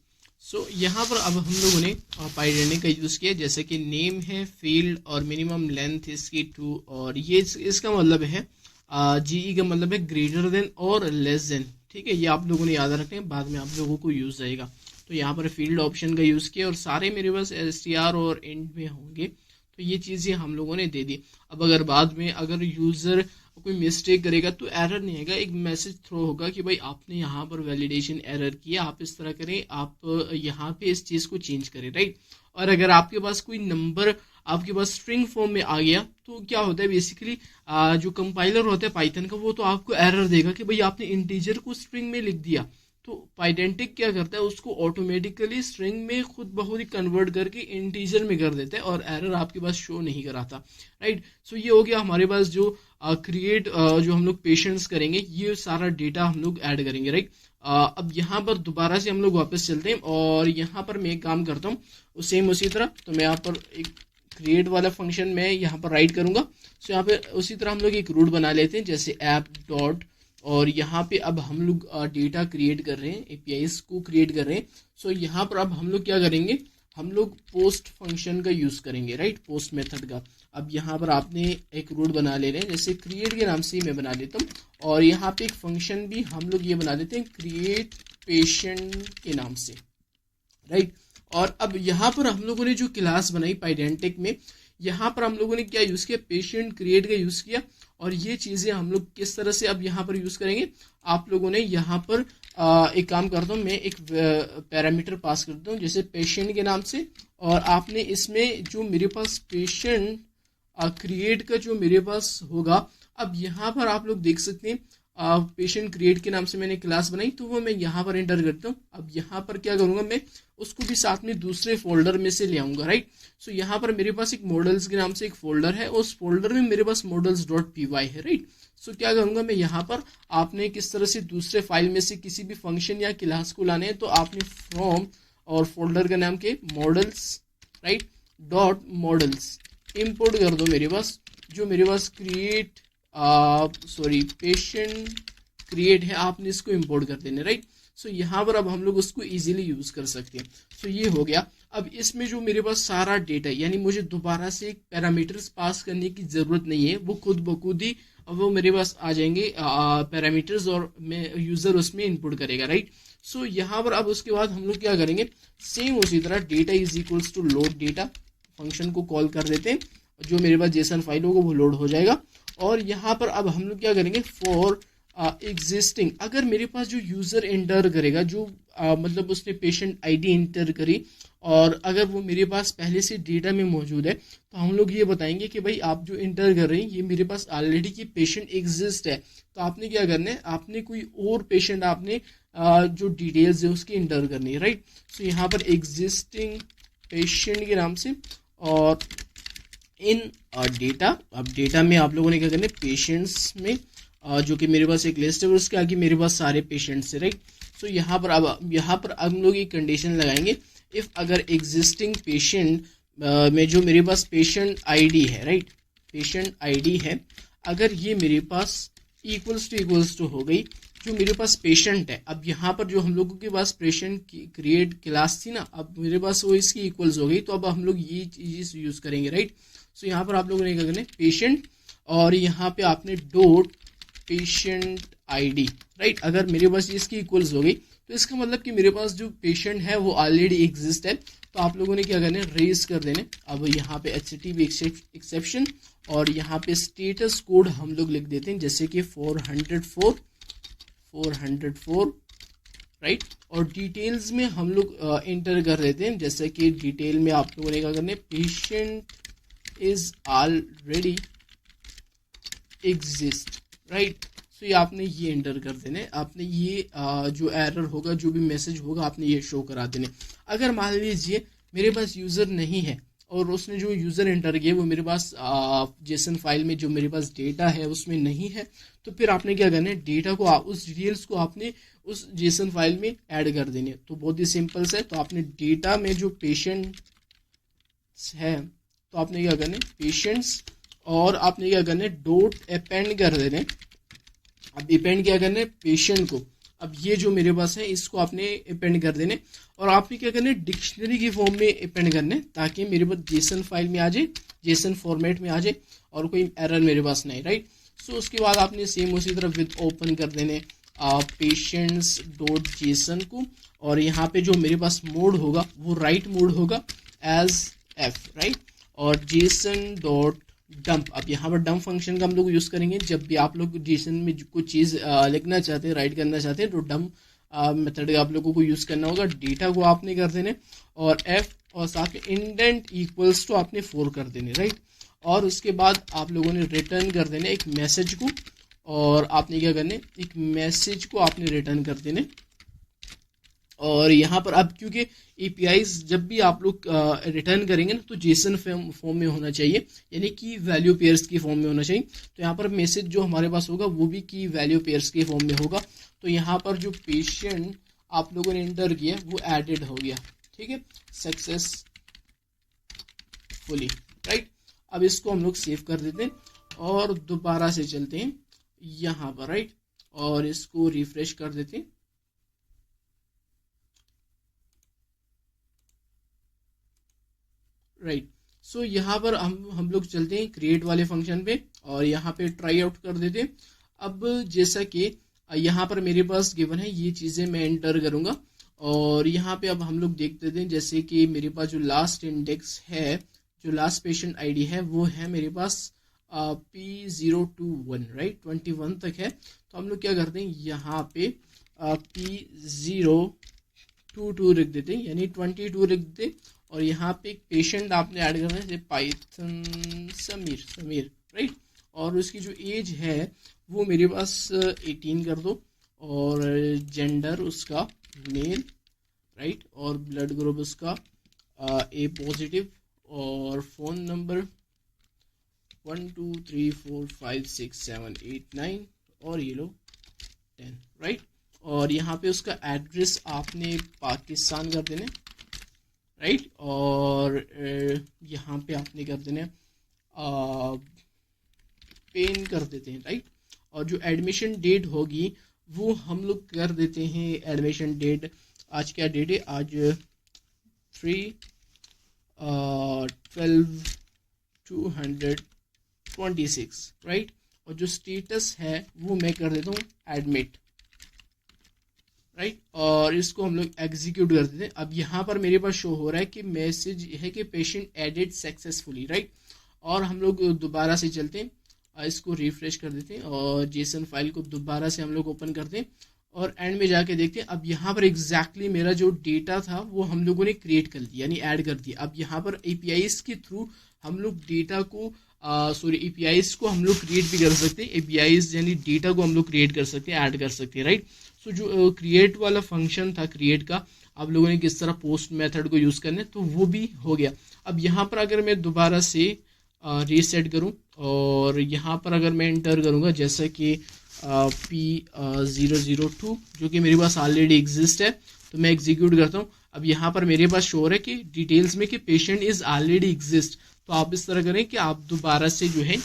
[SPEAKER 1] सो यहाँ पर अब हम लोगों ने पाइडेंटिक का यूज़ किया, जैसे कि नेम है, फील्ड, और मिनिमम लेंथ इसकी 2, और ये इसका मतलब है जीई का मतलब है ग्रेटर देन और लेस देन, ठीक है। ये आप लोगों ने याद रखना है, बाद में आप लोगों को यूज आएगा। तो यहाँ पर फील्ड ऑप्शन का यूज़ किया, और सारे मेरे पास str और एंड में होंगे, तो ये चीज़ें हम लोगों ने दे दी। अब अगर बाद में अगर यूज़र कोई मिस्टेक करेगा तो एरर नहीं आएगा, एक मैसेज थ्रो होगा कि भाई आपने यहाँ पर वैलिडेशन एरर किया, आप इस तरह करें, आप यहाँ पे इस चीज़ को चेंज करें, राइट। और अगर आपके पास कोई नंबर आपके पास स्ट्रिंग फॉर्म में आ गया, तो क्या होता है बेसिकली, जो कंपाइलर होता है पाइथन का, वो तो आपको एरर देगा कि भाई आपने इंटीजर को स्ट्रिंग में लिख दिया। तो पाइडेंटिक क्या करता है, उसको ऑटोमेटिकली स्ट्रिंग में खुद ब खुद ही कन्वर्ट करके इंटीजर में कर देता है, और एरर आपके पास शो नहीं कराता, राइट। सो ये हो गया हमारे पास जो क्रिएट जो हम लोग पेशेंट्स करेंगे, ये सारा डेटा हम लोग ऐड करेंगे, राइट। अब यहाँ पर दोबारा से हम लोग वापस चलते हैं, और यहाँ पर मैं एक काम करता हूँ सेम उसी तरह। तो मैं यहाँ पर एक क्रिएट वाला फंक्शन मैं यहाँ पर राइट करूंगा। सो यहाँ पे उसी तरह हम लोग एक रूट बना लेते हैं, जैसे ऐप डॉट, और यहाँ पे अब हम लोग डेटा क्रिएट कर रहे हैं, एपीआईज को क्रिएट कर रहे हैं। सो यहाँ पर अब हम लोग क्या करेंगे, हम लोग पोस्ट फंक्शन का यूज करेंगे, राइट, पोस्ट मेथड का। अब यहाँ पर आपने एक रूट बना ले रहे हैं, जैसे क्रिएट के नाम से ही मैं बना लेता हूँ, और यहाँ पे एक फंक्शन भी हम लोग ये बना लेते हैं क्रिएट पेशेंट के नाम से, राइट। और अब यहाँ पर हम लोगों ने जो क्लास बनाई पाइडेंटिक में, यहाँ पर हम लोगों ने क्या यूज किया, पेशेंट क्रिएट का यूज किया। और ये चीजें हम लोग किस तरह से अब यहाँ पर यूज करेंगे, आप लोगों ने यहाँ पर एक काम करता हूँ, मैं एक पैरामीटर पास करता हूँ, जैसे पेशेंट के नाम से, और आपने इसमें जो मेरे पास पेशेंट क्रिएट का जो मेरे पास होगा, अब यहाँ पर आप लोग देख सकते हैं पेशेंट क्रिएट के नाम से मैंने क्लास बनाई, तो वो मैं यहाँ पर एंटर करता हूँ। अब यहाँ पर क्या करूँगा, मैं उसको भी साथ में दूसरे फोल्डर में से ले आऊँगा, राइट। सो यहाँ पर मेरे पास एक मॉडल्स के नाम से एक फोल्डर है, उस फोल्डर में मेरे पास models.py है, राइट। सो क्या करूँगा मैं यहाँ पर, आपने किस तरह से दूसरे फाइल में से किसी भी फंक्शन या क्लास को लाने हैं, तो आपने फ्रॉम और फोल्डर का नाम के मॉडल्स, राइट, .models इम्पोर्ट कर दो मेरे पास, जो मेरे पास क्रिएट पेशेंट क्रिएट है, आपने इसको इंपोर्ट कर देना, राइट। सो यहाँ पर अब हम लोग उसको इजीली यूज कर सकते हैं। सो ये हो गया। अब इसमें जो मेरे पास सारा डेटा, यानी मुझे दोबारा से एक पैरामीटर्स पास करने की ज़रूरत नहीं है, वो खुद ब खुद ही अब वो मेरे पास आ जाएंगे पैरामीटर्स, और मैं यूज़र उसमें इनपुट करेगा, राइट। सो यहाँ पर अब उसके बाद हम लोग क्या करेंगे, सेम उसी तरह data is equals to load data function को कॉल कर देते हैं, जो मेरे पास जेसन फाइल होगा वो लोड हो जाएगा। और यहाँ पर अब हम लोग क्या करेंगे, फॉर एग्जिस्टिंग, अगर मेरे पास जो यूज़र एंटर करेगा, जो मतलब उसने पेशेंट आईडी एंटर करी, और अगर वो मेरे पास पहले से डेटा में मौजूद है, तो हम लोग ये बताएंगे कि भाई आप जो एंटर कर रहे हैं ये मेरे पास ऑलरेडी ये पेशेंट एग्जिस्ट है, तो आपने क्या करना है, आपने कोई और पेशेंट आपने जो डिटेल्स है उसकी एंटर करनी है, राइट। सो यहाँ पर एग्जिस्टिंग पेशेंट के नाम से, और इन डेटा, अब डेटा में आप लोगों ने क्या करना है, पेशेंट्स में जो कि मेरे पास एक लिस्ट है, उसके आगे मेरे पास सारे पेशेंट्स है, राइट। सो यहाँ पर अब हम लोग एक कंडीशन लगाएंगे, इफ अगर एग्जिस्टिंग पेशेंट में जो मेरे पास पेशेंट आईडी है, राइट, पेशेंट आईडी है, अगर ये मेरे पास इक्वल्स टू हो गई जो मेरे पास पेशेंट है। अब यहाँ पर जो हम लोगों के पास पेशेंट की क्रिएट क्लास थी ना, अब मेरे पास वो इसकी इक्वल्स हो गई, तो अब हम लोग ये चीज यूज करेंगे, राइट। सो यहाँ पर आप लोगों ने क्या करना है, पेशेंट, और यहाँ पे आपने डॉट पेशेंट आईडी, राइट। अगर मेरे पास इसकी इक्वल्स हो गई तो इसका मतलब कि मेरे पास जो पेशेंट है वो ऑलरेडी एग्जिस्ट है, तो आप लोगों ने क्या करना है, रेज कर देने। अब यहाँ पे HTTP एक्सेप्शन, और यहाँ पे स्टेटस कोड हम लोग लिख देते हैं, जैसे कि 404, राइट। और डिटेल्स में हम लोग एंटर कर देते हैं, जैसे कि डिटेल में आप लोगों ने क्या करना है, patient is already exist, right. So ये आपने ये एंटर कर देने, आपने ये जो एरर होगा, जो भी मैसेज होगा, आपने ये शो करा देने। अगर मान लीजिए मेरे पास यूज़र नहीं है और उसने जो यूज़र एंटर किया वो मेरे पास जेसन फाइल में जो मेरे पास डेटा है उसमें नहीं है, तो फिर आपने क्या करना है, डेटा को उस डिटेल्स को आपने उस जेसन फाइल में ऐड कर देने। तो बहुत ही सिंपल से, तो आपने डेटा में जो पेशेंट है तो आपने क्या करना है, पेशेंट्स, और आपने क्या करना है, डॉट अपेंड कर देने। अब अपेंड क्या करना है, पेशेंट को, अब ये जो मेरे पास है इसको आपने अपेंड कर देने, और आपने क्या करना है, डिक्शनरी की फॉर्म में अपेंड करने, ताकि मेरे पास जेसन फाइल में आ जाए, जेसन फॉर्मेट में आ जाए, और कोई एरर मेरे पास नहीं, राइट। सो उसके बाद आपने सेम उसी तरह विद ओपन कर देने पेशेंट्स डॉट जेसन को, और यहाँ पे जो मेरे पास मोड होगा वो राइट मोड होगा एज एफ, राइट। और जेसन डॉट डंप, अब यहाँ पर डंप फंक्शन का हम लोग यूज करेंगे जब भी आप लोग जेसन में कुछ चीज लिखना चाहते हैं, राइट करना चाहते हैं, तो डंप मेथड आप लोगों को यूज करना होगा। डेटा को आपने कर देने, और एफ, और साथ में इंडेंट इक्वल्स टू आपने 4 कर देने, राइट। और उसके बाद आप लोगों ने रिटर्न कर देने एक मैसेज को, और आपने क्या करने, एक मैसेज को आपने रिटर्न कर देने। और यहाँ पर अब क्योंकि एपीआईज जब भी आप लोग रिटर्न करेंगे ना, तो जेसन फॉर्म में होना चाहिए, यानी कि वैल्यू पेयर्स की फॉर्म में होना चाहिए। तो यहाँ पर मैसेज जो हमारे पास होगा वो भी की वैल्यू पेयर्स के फॉर्म में होगा। तो यहाँ पर जो पेशेंट आप लोगों ने एंटर किया वो एडेड हो गया, ठीक है, सक्सेसफुली, राइट। अब इसको हम लोग सेव कर देते हैं और दोबारा से चलते हैं यहाँ पर, राइट, और इसको रिफ्रेश कर देते हैं। राइट। सो यहाँ पर हम लोग चलते हैं क्रिएट वाले फंक्शन पे, और यहाँ पे ट्राई आउट कर देते हैं। अब जैसा कि यहाँ पर मेरे पास गिवन है, ये चीज़ें मैं एंटर करूँगा, और यहाँ पे अब हम लोग देख देते हैं, जैसे कि मेरे पास जो लास्ट इंडेक्स है, जो लास्ट पेशेंट आईडी है वो है मेरे पास P021, राइट, 21 तक है। तो हम लोग क्या करते हैं, यहाँ पे P022 लिख देते हैं, यानी 22 लिख देते, और यहाँ पे एक पेशेंट आपने ऐड करना है, पाइथन समीर, राइट। और उसकी जो एज है वो मेरे पास 18 कर दो, और जेंडर उसका मेल, राइट, और ब्लड ग्रुप उसका ए पॉजिटिव, और फोन नंबर 12345678 और ये लो 10, राइट। और यहाँ पे उसका एड्रेस आपने पाकिस्तान कर देने, राइट। और यहाँ पे आपने कर देने पेन कर देते हैं, राइट। और जो एडमिशन डेट होगी वो हम लोग कर देते हैं, एडमिशन डेट, आज क्या डेट है, आज 3 12,226, राइट। और जो स्टेटस है वो मैं कर देता हूँ एडमिट, राइट। और इसको हम लोग एग्जीक्यूट कर देते हैं। अब यहाँ पर मेरे पास शो हो रहा है कि मैसेज है कि पेशेंट एडेड सक्सेसफुली, राइट। और हम लोग दोबारा से चलते हैं, इसको रिफ्रेश कर देते हैं और जेसन फाइल को दोबारा से हम लोग ओपन करते हैं और एंड में जाके देखते हैं। अब यहाँ पर एग्जैक्टली मेरा जो डेटा था वो हम लोगों ने क्रिएट कर दिया, यानी ऐड कर दिया। अब यहाँ पर एपीआईज के थ्रू हम लोग डेटा को एपीआईज को हम लोग क्रिएट भी कर सकते हैं। एपीआईज यानी डेटा को हम लोग क्रिएट कर सकते हैं, ऐड कर सकते हैं, राइट। सो जो क्रिएट वाला फंक्शन था क्रिएट का, आप लोगों ने किस तरह पोस्ट मेथड को यूज करना है तो वो भी हो गया। अब यहाँ पर अगर मैं दोबारा से रीसेट करूं और यहाँ पर अगर मैं एंटर करूंगा जैसे कि P002 जो कि मेरे पास ऑलरेडी एग्जिस्ट है, तो मैं एग्जीक्यूट करता हूँ। अब यहाँ पर मेरे पास शो है कि डिटेल्स में कि पेशेंट इज ऑलरेडी एग्जिस्ट। तो आप इस तरह करें कि आप दोबारा से जो है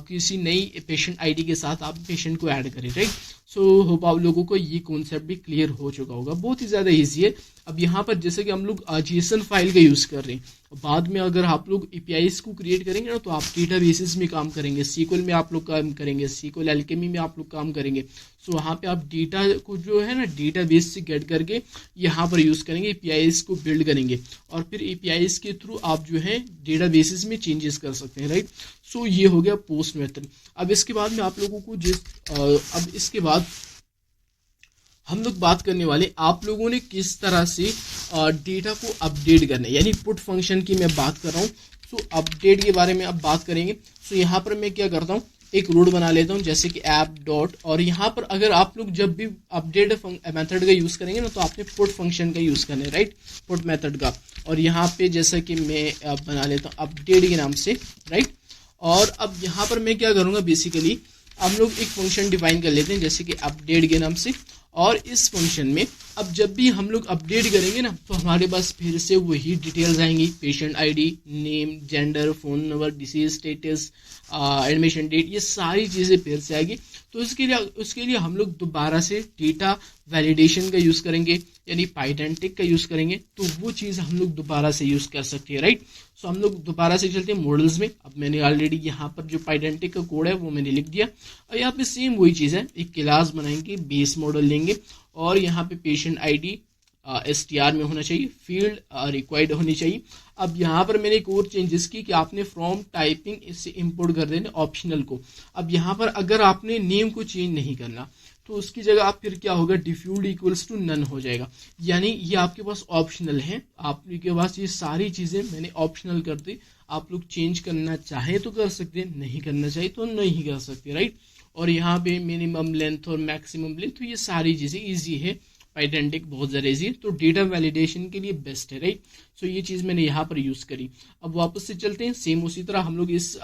[SPEAKER 1] किसी नई पेशेंट आईडी के साथ आप पेशेंट को ऐड करें, राइट। सो होप आप लोगों को ये कॉन्सेप्ट भी क्लियर हो चुका होगा, बहुत ही ज़्यादा इजी है। अब यहाँ पर जैसे कि हम लोग जेसन फाइल का यूज़ कर रहे हैं, बाद में अगर आप लोग एपीआईज को क्रिएट करेंगे ना तो आप डेटा बेसिस में काम करेंगे, सीक्वल में आप लोग काम करेंगे, सीक्वल एल्केमी में आप लोग काम करेंगे। सो वहाँ पे आप डेटा को जो है ना डेटा बेस से गेट करके यहाँ पर यूज़ करेंगे, एपीआईज को बिल्ड करेंगे और फिर एपीआईज के थ्रू आप जो है डेटा बेसिस में चेंजेस कर सकते हैं, राइट। सो ये हो गया पोस्ट मेथड। अब इसके बाद में आप लोगों को अब इसके बाद हम लोग बात करने वाले आप लोगों ने किस तरह से डेटा को अपडेट करना है, यानी पुट फंक्शन की मैं बात कर रहा हूँ। सो अपडेट के बारे में अब बात करेंगे। सो यहाँ पर मैं क्या करता हूँ, एक रूट बना लेता हूँ जैसे कि ऐप डॉट, और यहाँ पर अगर आप लोग जब भी अपडेट मेथड का यूज़ करेंगे ना तो आपने पुट फंक्शन का यूज़ करना है, राइट, पुट मेथड का। और यहाँ पे जैसा कि मैं बना लेता हूँ अपडेट के नाम से, राइट। और अब यहाँ पर मैं क्या करूँगा, बेसिकली हम लोग एक फंक्शन डिफाइन कर लेते हैं जैसे कि अपडेट के नाम से। और इस फंक्शन में अब जब भी हम लोग अपडेट करेंगे ना तो हमारे पास फिर से वही डिटेल्स आएंगी, patient ID, name, gender, phone number, disease status, admission date, ये सारी चीज़ें फिर से आएगी। तो उसके लिए हम लोग दोबारा से डेटा वैलिडेशन का यूज़ करेंगे, यानी पाइडेंटिक का यूज़ करेंगे। तो वो चीज़ हम लोग दोबारा से यूज़ कर सकते हैं, राइट। सो हम लोग दोबारा से चलते हैं मॉडल्स में। अब मैंने ऑलरेडी यहाँ पर जो पाइडेंटिक का कोड है वो मैंने लिख दिया। और यहाँ पे सेम वही चीज़ है, एक क्लास बनाएंगे, बेस मॉडल लेंगे और यहाँ पे पेशेंट आईडी STR में होना चाहिए, फील्ड रिक्वायर्ड होनी चाहिए। अब यहाँ पर मैंने एक और चेंजेस की कि आपने फ्रॉम टाइपिंग इससे इंपोर्ट कर देना ऑप्शनल को। अब यहाँ पर अगर आपने नेम को चेंज नहीं करना तो उसकी जगह आप फिर क्या होगा, डिफ्यूज इक्वल्स टू नन हो जाएगा, यानी ये आपके पास ऑप्शनल है। आपके पास ये सारी चीज़ें मैंने ऑप्शनल कर दी, आप लोग चेंज करना चाहे तो कर सकते हैं, नहीं करना चाहे तो नहीं कर सकते, राइट। और यहाँ पे मिनिमम लेंथ और मैक्सिमम लेंथ, तो ये सारी चीज़ें ईजी है, पाइडेंटिक बहुत ज़्यादा ईजी है, तो डेटा वैलिडेशन के लिए बेस्ट है, राइट। सो ये चीज़ मैंने यहाँ पर यूज़ करी। अब वापस से चलते हैं, सेम उसी तरह हम लोग इस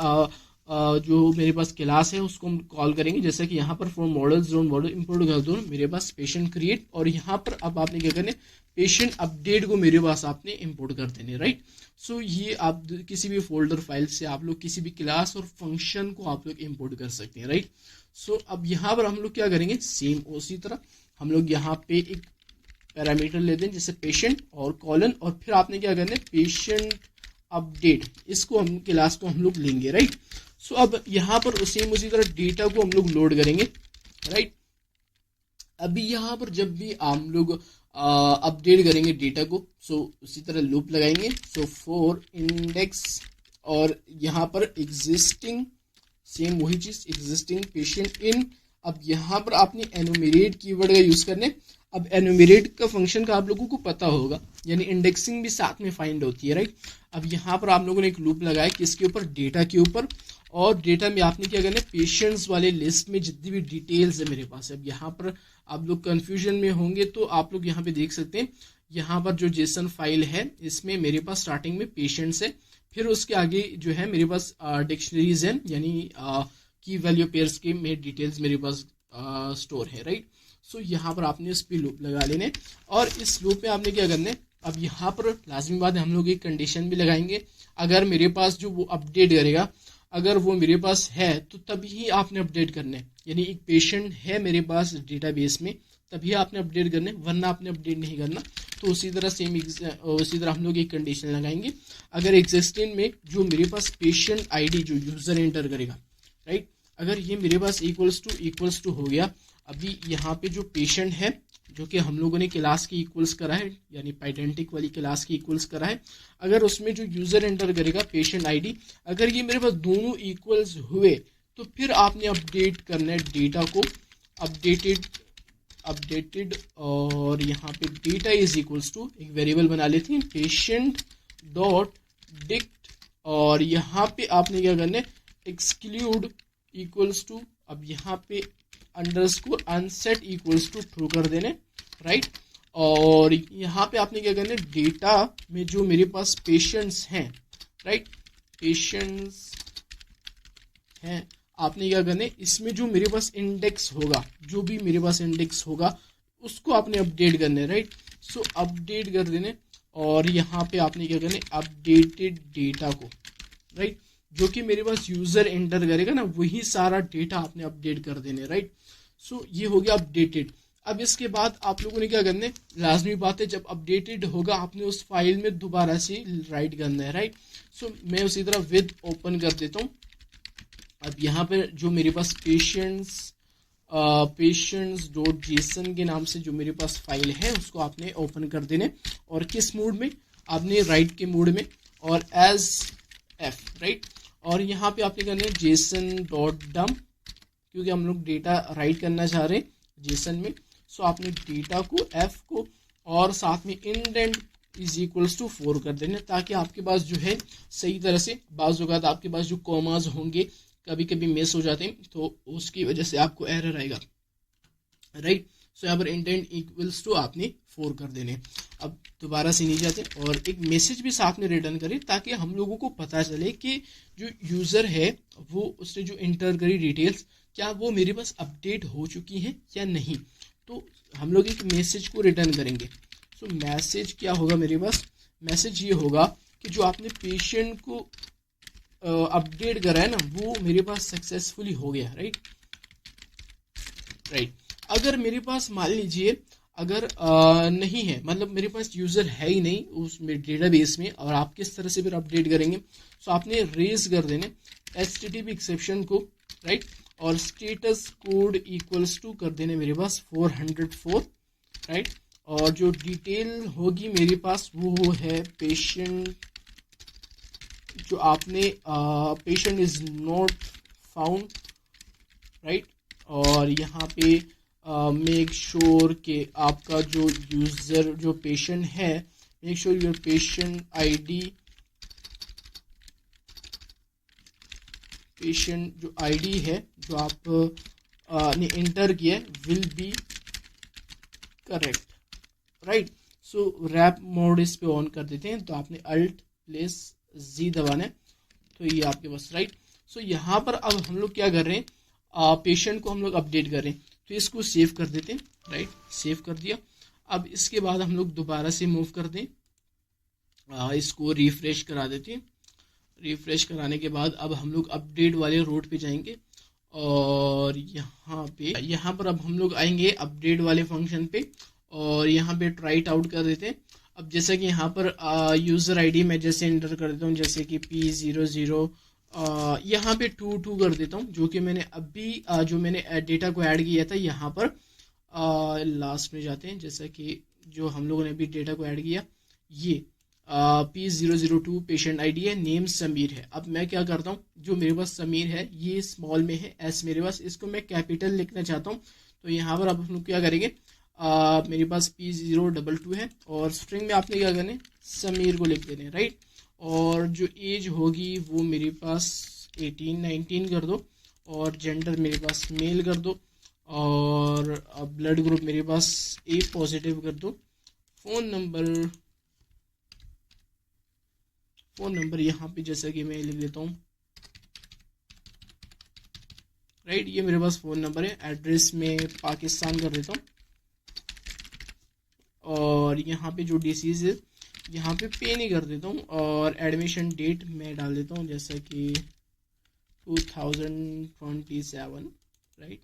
[SPEAKER 1] जो मेरे पास क्लास है उसको हम कॉल करेंगे जैसा कि यहाँ पर for models zone model import कर दो मेरे पास पेशेंट क्रिएट, और यहाँ पर अब आपने क्या करना है, पेशेंट अपडेट को मेरे पास आपने इंपोर्ट कर देने, राइट। सो ये आप किसी भी फोल्डर फाइल से आप लोग किसी भी क्लास और फंक्शन को आप लोग इंपोर्ट कर सकते हैं, राइट। सो अब यहाँ पर हम लोग क्या करेंगे, सेम उसी तरह हम लोग यहाँ पे एक पैरामीटर लेते हैं जैसे पेशेंट और कॉलन, और फिर आपने क्या करना है, पेशेंट अपडेट, इसको हम क्लास को हम लोग लेंगे, राइट। सो अब यहाँ पर सेम उसी तरह डेटा को हम लोग लोड करेंगे, राइट। अभी यहाँ पर जब भी हम लोग अपडेट करेंगे डेटा को, सो उसी तरह लूप लगाएंगे, सो फॉर इंडेक्स और यहाँ पर एग्जिस्टिंग, सेम वही चीज, एग्जिस्टिंग पेशेंट इन। अब यहाँ पर आपने एनुमरेट कीवर्ड का यूज करने। अब एनुमरेट का फंक्शन का आप लोगों को पता होगा, यानी इंडेक्सिंग भी साथ में फाइंड होती है, राइट। अब यहाँ पर आप लोगों ने एक लूप लगाया किसके ऊपर, डेटा के ऊपर, और डेटा में आपने क्या करना है, पेशेंट्स वाले लिस्ट में जितनी भी डिटेल्स है मेरे पास। अब यहाँ पर आप लोग कंफ्यूजन में होंगे तो आप लोग यहाँ पे देख सकते हैं, यहाँ पर जो जेसन फाइल है इसमें मेरे पास स्टार्टिंग में पेशेंट्स है, फिर उसके आगे जो है मेरे पास डिक्शनरीज है, यानी की वैल्यू पेयर्स के में डिटेल्स मेरे पास स्टोर है, राइट। सो यहाँ पर आपने इस पे लूप लगा लेने, और इस लूप में आपने क्या करना है, अब यहाँ पर लाजमी बात है हम लोग एक कंडीशन भी लगाएंगे, अगर मेरे पास जो वो अपडेट करेगा अगर वो मेरे पास है तो तभी ही आपने अपडेट करना है, यानी एक पेशेंट है मेरे पास डेटाबेस में तभी आपने अपडेट करना है, वरना आपने अपडेट नहीं करना। तो उसी तरह हम लोग एक कंडीशन लगाएंगे, अगर एग्जिस्टिंग में जो मेरे पास पेशेंट आईडी जो यूजर एंटर करेगा, राइट, अगर ये मेरे पास इक्वल्स टू हो गया, अभी यहाँ पे जो पेशेंट है जो कि हम लोगों ने क्लास के इक्वल्स करा है, यानी पाइडेंटिक वाली क्लास के इक्वल्स करा है, अगर उसमें जो यूजर एंटर करेगा पेशेंट आईडी, अगर ये मेरे पास दोनों इक्वल्स हुए, तो फिर आपने अपडेट करना है डेटा को, अपडेटेड और यहाँ पे डेटा इज इक्वल्स टू एक वेरिएबल बना लेते हैं पेशेंट डॉट डिक्ट, और यहाँ पे आपने क्या करना है एक्सक्लूड इक्वल्स टू, अब यहाँ पे underscore unset equals to true कर देने, राइट। और यहाँ पे आपने क्या करना है डेटा में जो मेरे पास पेशेंट्स हैं, राइट, पेशेंट्स हैं, आपने क्या करना है इसमें जो मेरे पास इंडेक्स होगा, जो भी मेरे पास इंडेक्स होगा उसको आपने अपडेट करना है, राइट। सो अपडेट कर देने, और यहाँ पे आपने क्या करना है अपडेटेड डेटा को, राइट, जो कि मेरे पास यूजर एंटर करेगा ना वही सारा डेटा आपने अपडेट कर देने, राइट। सो ये हो गया अपडेटेड। अब इसके बाद आप लोगों ने क्या करना है, लाजमी बात है जब अपडेटेड होगा आपने उस फाइल में दोबारा से राइट करना है, राइट। सो मैं उसी तरह विद ओपन कर देता हूँ। अब यहाँ पर जो मेरे पास पेशेंट्स डॉट जेसन के नाम से जो मेरे पास फाइल है उसको आपने ओपन कर देने, और किस मोड में, आपने राइट के मोड में, और एज एफ, राइट। और यहाँ पे आपने करना है जेसन डॉट डम्प, क्योंकि हम लोग डेटा राइट करना चाह रहे हैं जेसन में। सो आपने डेटा को एफ को और साथ में इंडेंट इज इक्वल्स टू 4 कर देना, ताकि आपके पास जो है सही तरह से, बाज़ औक़ात आपके पास जो कॉमाज होंगे कभी कभी मिस हो जाते हैं, तो उसकी वजह से आपको एरर आएगा, राइट। सो यहाँ पर इंडेंट इक्वल्स टू आपने 4 कर देने। अब दोबारा से नहीं जाते, और एक मैसेज भी साथ में रिटर्न करें ताकि हम लोगों को पता चले कि जो यूज़र है वो उसने जो इंटर करी डिटेल्स क्या वो मेरे पास अपडेट हो चुकी हैं या नहीं। तो हम लोग एक मैसेज को रिटर्न करेंगे। सो मैसेज क्या होगा मेरे पास, मैसेज ये होगा कि जो आपने पेशेंट को अपडेट करा है ना वो मेरे पास सक्सेसफुली हो गया, राइट। अगर मेरे पास मान लीजिए अगर नहीं है, मतलब मेरे पास यूज़र है ही नहीं उस डेटाबेस में, और आप किस तरह से फिर अपडेट करेंगे। सो आपने रेज कर देने HTTP एक्सेप्शन को, राइट, और स्टेटस कोड इक्वल्स टू कर देने मेरे पास 404, राइट। और जो डिटेल होगी मेरे पास वो है पेशेंट, जो आपने patient is not found, right. और यहाँ पे मेक श्योर के आपका जो यूज़र जो पेशेंट है, make sure your patient ID, patient जो आईडी है जो आप ने इंटर किया will be correct, right. So wrap mode इस पे ऑन कर देते हैं, तो आपने अल्ट प्लेस जी दबाना है, तो ये आपके पास, राइट। सो यहाँ पर अब हम लोग क्या कर रहे हैं, पेशेंट को हम लोग अपडेट कर रहे हैं, तो इसको सेव कर देते हैं, राइट, सेव कर दिया। अब इसके बाद हम लोग दोबारा से मूव कर दें, इसको रिफ्रेश करा देते हैं। रिफ्रेश कराने के बाद अब हम लोग अपडेट वाले रोड पे जाएंगे, और यहाँ पर अब हम लोग आएंगे अपडेट वाले फंक्शन पे, और यहाँ पे ट्राई इट आउट कर देते हैं। अब जैसा कि यहाँ पर यूज़र आईडी मैं जैसे एंटर कर देता हूँ, जैसे कि P00, यहाँ पे 22 कर देता हूँ, जो कि मैंने अभी जो मैंने डेटा को ऐड किया था यहाँ पर लास्ट में जाते हैं, जैसा कि जो हम लोगों ने अभी डेटा को ऐड किया, ये P002 पेशेंट आईडी है, नेम समीर है। अब मैं क्या करता हूँ, जो मेरे पास समीर है ये स्मॉल में है, एस मेरे पास, इसको मैं कैपिटल लिखना चाहता हूँ, तो यहाँ पर अब हम लोग क्या करेंगे, मेरे पास P022 है, और स्ट्रिंग में आपने क्या करना है समीर को लिख देने, राइट। और जो एज होगी वो मेरे पास 18-19 कर दो, और जेंडर मेरे पास मेल कर दो, और ब्लड ग्रुप मेरे पास ए पॉजिटिव कर दो। फ़ोन नंबर यहाँ पे जैसा कि मैं लिख देता हूँ, राइट, ये मेरे पास फ़ोन नंबर है। एड्रेस में पाकिस्तान कर देता हूँ, और यहाँ पे जो डिसीज़ है यहाँ पे पे नहीं कर देता हूँ, और एडमिशन डेट मैं डाल देता हूँ जैसा कि 2027, राइट।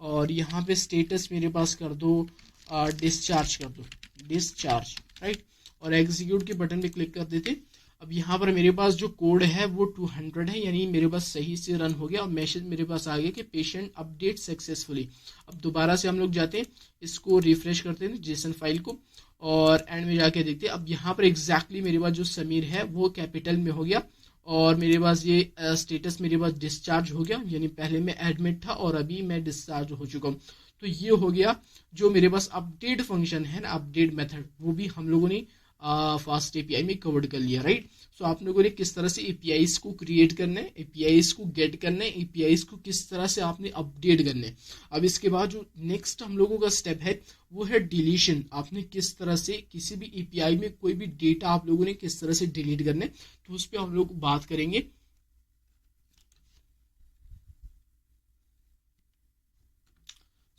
[SPEAKER 1] और यहाँ पे स्टेटस मेरे पास कर दो डिस्चार्ज कर दो, डिस्चार्ज, राइट। और एग्जीक्यूट के बटन पे क्लिक कर देते। अब यहाँ पर मेरे पास जो कोड है वो 200 है, यानी मेरे पास सही से रन हो गया और मैसेज मेरे पास आ गया कि पेशेंट अपडेट सक्सेसफुली। अब दोबारा से हम लोग जाते हैं, इसको रिफ्रेश करते हैं जेसन फाइल को, और एंड में जाके देखते हैं। अब यहाँ पर एग्जैक्टली मेरे पास जो समीर है वो कैपिटल में हो गया, और मेरे पास ये स्टेटस मेरे पास डिस्चार्ज हो गया, यानी पहले मैं एडमिट था और अभी मैं डिस्चार्ज हो चुका हूँ। तो ये हो गया जो मेरे पास अपडेट फंक्शन है ना, अपडेट मेथड, वो भी हम लोगों ने फास्ट एपीआई में कवर्ड कर लिया, राइट। सो आप लोगों ने किस तरह से एपीआईज को क्रिएट करना है, एपीआईज को गेट करना है, एपीआईज को किस तरह से आपने अपडेट करना है। अब इसके बाद जो नेक्स्ट हम लोगों का स्टेप है वो है डिलीशन। आपने किस तरह से किसी भी एपीआई में कोई भी डेटा आप लोगों ने किस तरह से डिलीट करना है, तो उस पर हम लोग बात करेंगे।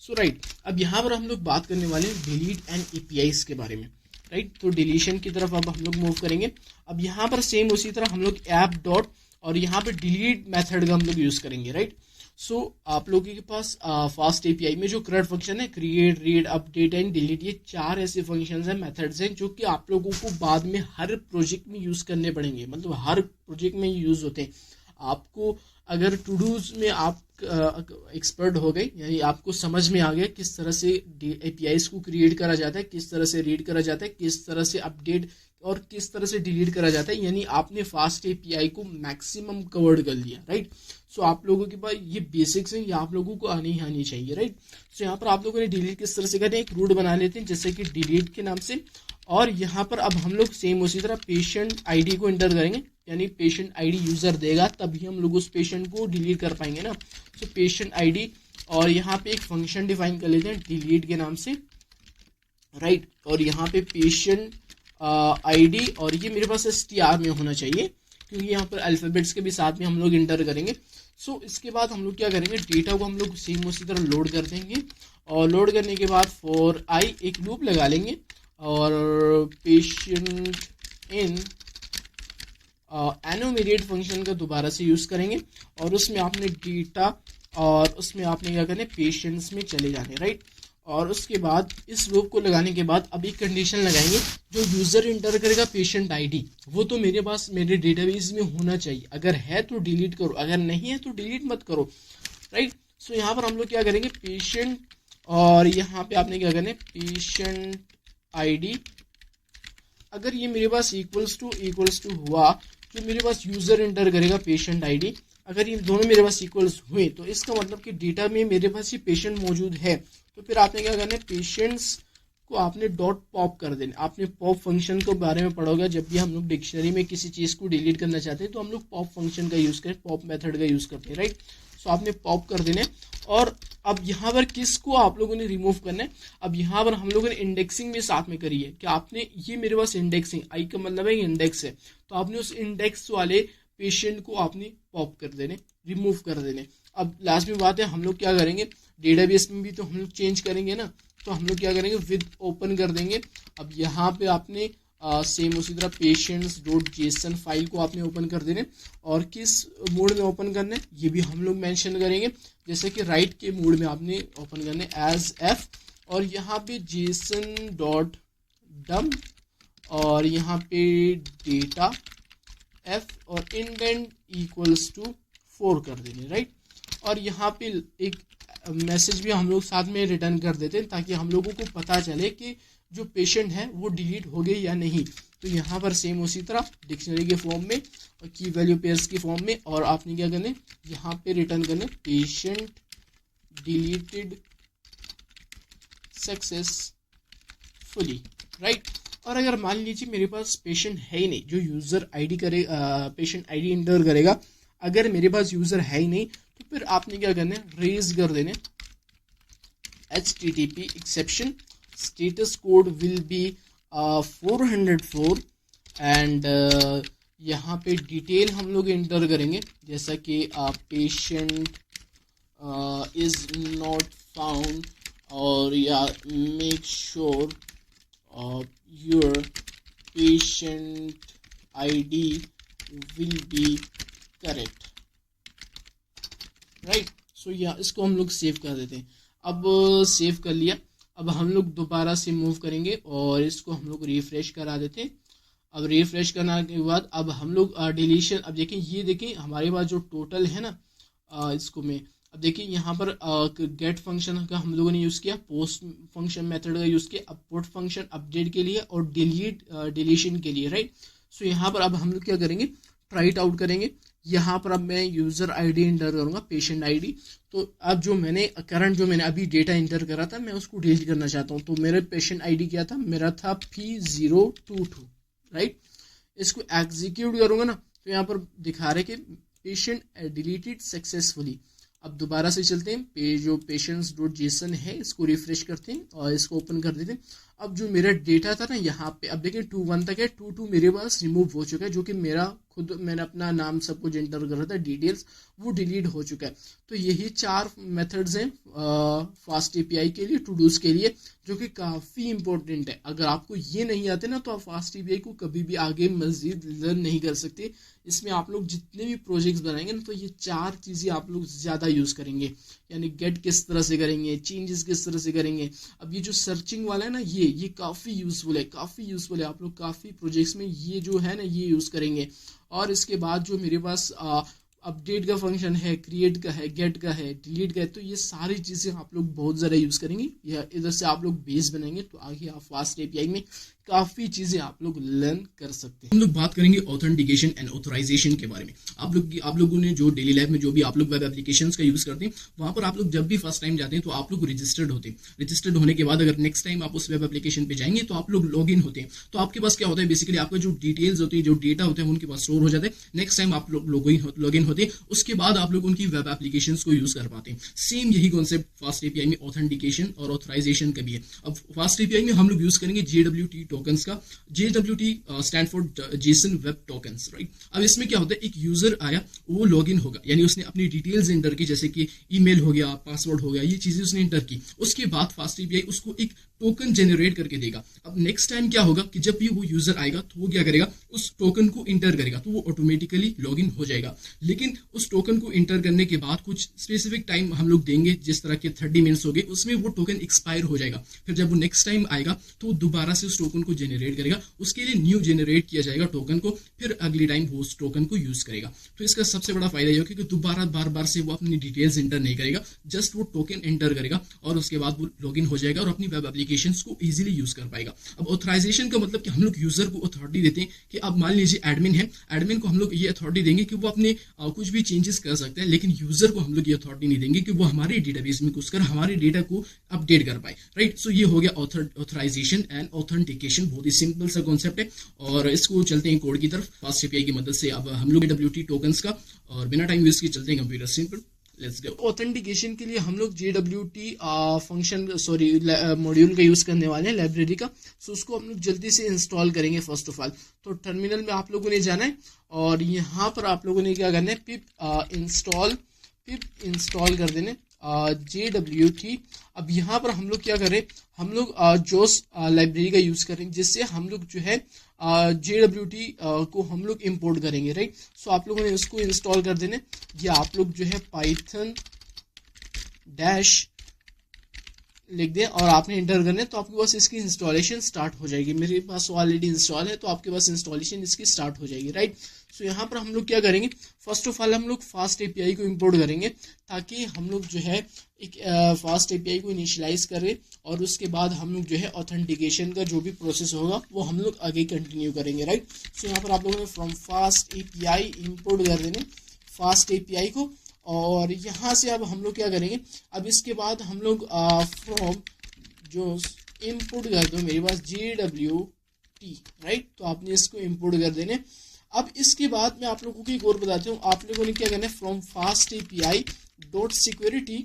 [SPEAKER 1] सो राइट, अब यहाँ पर हम लोग बात करने वाले हैं डिलीट एंड एपीआईज के बारे में, राइट। तो डिलीशन की तरफ अब हम लोग मूव करेंगे। अब यहाँ पर सेम उसी तरह हम लोग ऐप डॉट और यहाँ पर डिलीट मेथड का हम लोग यूज करेंगे, राइट। सो आप लोगों के पास फास्ट एपीआई में जो करंट फंक्शन है create, read, update and delete, ये 4 ऐसे फंक्शंस हैं, मेथड्स हैं, जो कि आप लोगों को बाद में हर प्रोजेक्ट में यूज करने पड़ेंगे, मतलब हर प्रोजेक्ट में यूज होते हैं। आपको अगर टू डूज में आप एक्सपर्ट हो गए, यानी आपको समझ में आ गया किस तरह से एपीआईज को क्रिएट करा जाता है, किस तरह से रीड करा जाता है, किस तरह से अपडेट और किस तरह से डिलीट करा जाता है, यानी आपने फास्ट एपीआई को मैक्सिमम कवर्ड कर लिया, राइट। सो आप लोगों के पास ये बेसिक्स हैं, ये आप लोगों को आनी ही आनी चाहिए, राइट। सो यहाँ पर आप लोगों ने डिलीट किस तरह से करते हैं, एक रूट बना लेते हैं जैसे कि डिलीट के नाम से, और यहाँ पर अब हम लोग सेम उसी तरह पेशेंट आईडी को एंटर करेंगे, यानी पेशेंट आईडी यूजर देगा तभी हम लोग उस पेशेंट को डिलीट कर पाएंगे ना। सो पेशेंट आईडी, और यहाँ पे एक फंक्शन डिफाइन कर लेते हैं डिलीट के नाम से, राइट। और यहाँ पे पेशेंट आईडी, और ये मेरे पास str में होना चाहिए क्योंकि यहाँ पर अल्फाबेट्स के भी साथ में हम लोग इंटर करेंगे। सो इसके बाद हम लोग क्या करेंगे, डेटा को हम लोग सेम उसी तरह लोड कर देंगे, और लोड करने के बाद फॉर आई एक लूप लगा लेंगे, और पेशेंट इन एनोमेरेट फंक्शन का दोबारा से यूज करेंगे, और उसमें आपने डेटा और उसमें आपने क्या करना है, पेशेंट्स में चले जाने, राइट। और उसके बाद इस लूप को लगाने के बाद अब एक कंडीशन लगाएंगे, जो यूजर इंटर करेगा पेशेंट आईडी वो तो मेरे पास मेरे डेटाबेस में होना चाहिए, अगर है तो डिलीट करो, अगर नहीं है तो डिलीट मत करो, राइट। सो यहाँ पर हम लोग क्या करेंगे, पेशेंट, और यहाँ पे आपने क्या करना है, पेशेंट आईडी, अगर ये मेरे पास इक्वल्स टू हुआ तो मेरे पास यूजर इंटर करेगा पेशेंट आईडी, अगर ये दोनों मेरे पास इक्वल्स हुए तो इसका मतलब कि डेटा में मेरे पास ये पेशेंट मौजूद है। तो फिर आपने क्या करना है, पेशेंट्स को आपने डॉट पॉप कर देना। आपने पॉप फंक्शन के बारे में पढ़ा होगा, जब भी हम लोग डिक्शनरी में किसी चीज को डिलीट करना चाहते हैं तो हम लोग पॉप फंक्शन का यूज करें, पॉप मेथड का यूज करते हैं, राइट। सो आपने पॉप कर देना है, और अब यहाँ पर किसको आप लोगों ने रिमूव करना है, अब यहाँ पर हम लोगों ने इंडेक्सिंग भी साथ में करी है कि आपने, ये मेरे पास इंडेक्सिंग, आई का मतलब है इंडेक्स है, तो आपने उस इंडेक्स वाले पेशेंट को आपने पॉप कर देने, रिमूव कर देने। अब लास्ट में बात है, हम लोग क्या करेंगे, डेटाबेस में भी तो हम लोग चेंज करेंगे ना, तो हम लोग क्या करेंगे, विद ओपन कर देंगे। अब यहाँ पे आपने सेम उसी तरह पेशेंट्स डॉट जेसन फाइल को आपने ओपन कर देने, और किस मोड में ओपन करना है ये भी हम लोग मेंशन करेंगे, जैसे कि राइट के मोड में आपने ओपन करने एज एफ, और यहाँ पे जेसन डॉट डम, और यहाँ पे डेटा एफ, और इंडेंट इक्वल्स टू 4 कर देंगे, राइट। और यहाँ पे एक मैसेज भी हम लोग साथ में रिटर्न कर देते हैं ताकि हम लोगों को पता चले कि जो पेशेंट है वो डिलीट हो गए या नहीं। तो यहाँ पर सेम उसी तरह डिक्शनरी के फॉर्म में और की वैल्यू पेयर्स के फॉर्म में, और आपने क्या करना है, यहाँ पे रिटर्न करना पेशेंट डिलीटेड सक्सेसफुली, राइट। और अगर मान लीजिए मेरे पास पेशेंट है ही नहीं, जो यूजर आईडी करे, पेशेंट आईडी इंटर करेगा, अगर मेरे पास यूजर है ही नहीं तो फिर आपने क्या करना है, रेज कर देने HTTP exception status code will B 404, and यहाँ पे डिटेल हम लोग इंटर करेंगे, जैसा कि पेशेंट इज नॉट फाउंड, और या make sure your patient ID will be correct, right। सो या इसको हम लोग सेव कर देते हैं। अब सेव कर लिया, अब हम लोग दोबारा से मूव करेंगे और इसको हम लोग रिफ्रेश करा देते हैं। अब रिफ्रेश करने के बाद अब हम लोग डिलीशन, अब देखें ये देखें हमारे पास जो टोटल है ना, इसको में अब देखिए यहाँ पर गेट फंक्शन का हम लोगों ने यूज़ किया, पोस्ट फंक्शन मेथड का यूज़ किया, अब पुट फंक्शन अपडेट के लिए और डिलीशन के लिए, राइट। सो यहाँ पर अब हम लोग क्या करेंगे, ट्राई इट आउट करेंगे। यहाँ पर अब मैं यूज़र आईडी इंटर करूँगा, पेशेंट आईडी। तो अब जो मैंने करंट जो मैंने अभी डेटा इंटर करा था मैं उसको डिलीट करना चाहता हूँ। तो मेरा पेशेंट आईडी क्या था, मेरा था P022, राइट। इसको एग्जीक्यूट करूँगा ना तो यहाँ पर दिखा रहे कि पेशेंट डिलीटेड सक्सेसफुली। अब दोबारा से चलते हैं, जो patients.json है इसको रिफ्रेश करते हैं और इसको ओपन कर देते हैं। अब जो मेरा डेटा था ना यहाँ पे, अब देखिए 2-1 तक है, 2-2 मेरे पास रिमूव हो चुका है, जो कि मेरा खुद मैंने अपना नाम सब कुछ एंटर कर रहा था, डिटेल्स वो डिलीट हो चुका है। तो यही 4 मेथड्स हैं फास्ट एपीआई के लिए, टू डूज के लिए, जो कि काफ़ी इंपॉर्टेंट है। अगर आपको ये नहीं आते ना तो आप फास्ट एपीआई को कभी भी आगे मजीद लर्न नहीं कर सकते। इसमें आप लोग जितने भी प्रोजेक्ट्स बनाएंगे ना तो ये 4 चीज़ें आप लोग ज़्यादा यूज़ करेंगे, यानी गेट किस तरह से करेंगे, चेंजेस किस तरह से करेंगे। अब ये जो सर्चिंग वाला है ना ये काफ़ी यूज़फुल है, काफ़ी यूज़फुल है। आप लोग काफ़ी प्रोजेक्ट्स में ये जो है ना ये यूज़ करेंगे। और इसके बाद जो मेरे पास अपडेट का फंक्शन है, क्रिएट का है, गेट का है, डिलीट का है, तो ये सारी चीज़ें आप लोग बहुत ज़्यादा यूज़ करेंगे। या इधर से आप लोग बेस बनाएंगे तो आगे आप फास्ट एपीआई में काफ़ी चीज़ें आप लोग लर्न कर सकते हैं। हम लोग बात करेंगे ऑथेंटिकेशन एंड ऑथराइजेशन के बारे में। आप लोगों ने जो डेली लाइफ में जो भी आप लोग वेब एप्लीकेशंस का यूज़ करते हैं, वहाँ पर आप लोग जब भी फर्स्ट टाइम जाते हैं तो आप लोग रजिस्टर्ड होते हैं। रजिस्टर्ड होने के बाद अगर नेक्स्ट टाइम आप उस वेब एप्लीकेशन पे जाएंगे तो आप लोग लॉग इन होते हैं। तो आपके पास क्या होता है, बेसिकली आपका जो डिटेल्स होती है, जो डेटा होता है उनके पास स्टोर हो जाता है। नेक्स्ट टाइम आप लोग लॉग इन होते हैं, उसके बाद आप लोग उनकी वेब एप्लीकेशन को यूज़ कर पाते हैं। सेम यही कॉन्सेप्ट फास्ट एपीआई में ऑथेंटिकेशन और ऑथराइजेशन का भी है। अब फास्ट एपीआई में हम लोग यूज़ करेंगे JWT टोकन्स का। JWT stand for JSON web tokens, right. अब इसमें क्या होता है, एक यूजर आया, वो लॉगिन होगा, यानी उसने अपनी डिटेल्स इंटर की, जैसे कि ईमेल हो गया, पासवर्ड हो गया, ये चीजें उसने इंटर की। उसके बाद फास्ट एपीआई उसको एक टोकन जनरेट करके देगा। अब नेक्स्ट टाइम क्या होगा कि जब भी वो यूजर आएगा तो वो क्या करेगा, उस टोकन को इंटर करेगा, तो वो ऑटोमेटिकली लॉगिन हो जाएगा। लेकिन उस टोकन को इंटर करने के बाद कुछ स्पेसिफिक टाइम हम लोग देंगे, जिस तरह के 30 मिनट्स हो गए, उसमें वो टोकन एक्सपायर हो जाएगा। फिर जब वो नेक्स्ट टाइम आएगा तो वो दोबारा से उस टोकन को जनरेट करेगा, उसके लिए न्यू जनरेट किया जाएगा टोकन को, फिर अगली टाइम वो उस टोकन को यूज करेगा। तो इसका सबसे बड़ा फायदा यह है कि दोबारा बार से वो अपनी डिटेल्स इंटर नहीं करेगा, जस्ट वो टोकन एंटर करेगा और उसके बाद वो लॉगिन हो जाएगा और अपनी वेब एप्लीकेशंस को इजीली यूज कर पाएगा। अब ऑथराइजेशन का मतलब कि हम लोग यूजर को अथॉरिटी देते हैं कि अब मान लीजिए एडमिन है, एडमिन को हम लोग ये अथॉरिटी देंगे कि वो अपने कुछ भी चेंजेस कर सकते हैं, लेकिन यूजर को हम लोग ये अथॉरिटी नहीं देंगे कि वो हमारे डेटाबेस में घुसकर हमारे डेटा को अपडेट कर पाए, राइट। सो ये हो गया ऑथराइजेशन एंड ऑथेंटिकेशन। बहुत ही सिंपल सा कॉन्सेप्ट है और इसको चलते हैं कोड की तरफ फास्ट एपीआई की मदद से। अब हम लोग JWT टोकन्स का और बिना टाइम वेस्ट के चलते हैं computer simple. Let's go. Authentication के लिए हम लोग JWT फंक्शन मॉड्यूल का यूज करने वाले हैं, लाइब्रेरी का। सो उसको हम लोग जल्दी से इंस्टॉल करेंगे। फर्स्ट ऑफ ऑल तो टर्मिनल में आप लोगों ने जाना है और यहाँ पर आप लोगों ने क्या करना है, पिप इंस्टॉल कर देने JWT। अब यहाँ पर हम लोग क्या करें, हम लोग जोस लाइब्रेरी का यूज करेंगे, जिससे हम लोग जो है JWT को हम लोग इंपोर्ट करेंगे, राइट। सो आप लोगों ने इसको इंस्टॉल कर देने, या आप लोग जो है पाइथन डैश लिख दें और आपने इंटर करने, तो आपके पास इसकी इंस्टॉलेशन स्टार्ट हो जाएगी। मेरे पास ऑलरेडी इंस्टॉल है तो आपके पास इंस्टॉलेशन इसकी स्टार्ट हो जाएगी, राइट। सो यहाँ पर हम लोग क्या करेंगे, फर्स्ट ऑफ ऑल हम लोग फास्ट एपीआई को इंपोर्ट करेंगे, ताकि हम लोग जो है एक फास्ट एपीआई को इनिशियलाइज करें और उसके बाद हम लोग जो है ऑथेंटिकेशन का जो भी प्रोसेस होगा वो हम लोग आगे कंटिन्यू करेंगे, राइट। सो यहाँ पर आप लोगों ने फ्रॉम फास्ट एपीआई इंपोर्ट कर देने फास्ट एपीआई को, और यहाँ से अब हम लोग क्या करेंगे, अब इसके बाद हम लोग फ्रॉम जो इंपोर्ट कर दो मेरे पास JWT, राइट। तो आपने इसको इंपोर्ट कर देने। अब इसके बाद मैं आप लोगों को एक और बताता हूँ, आप लोगों ने क्या करना है, from fast API dot security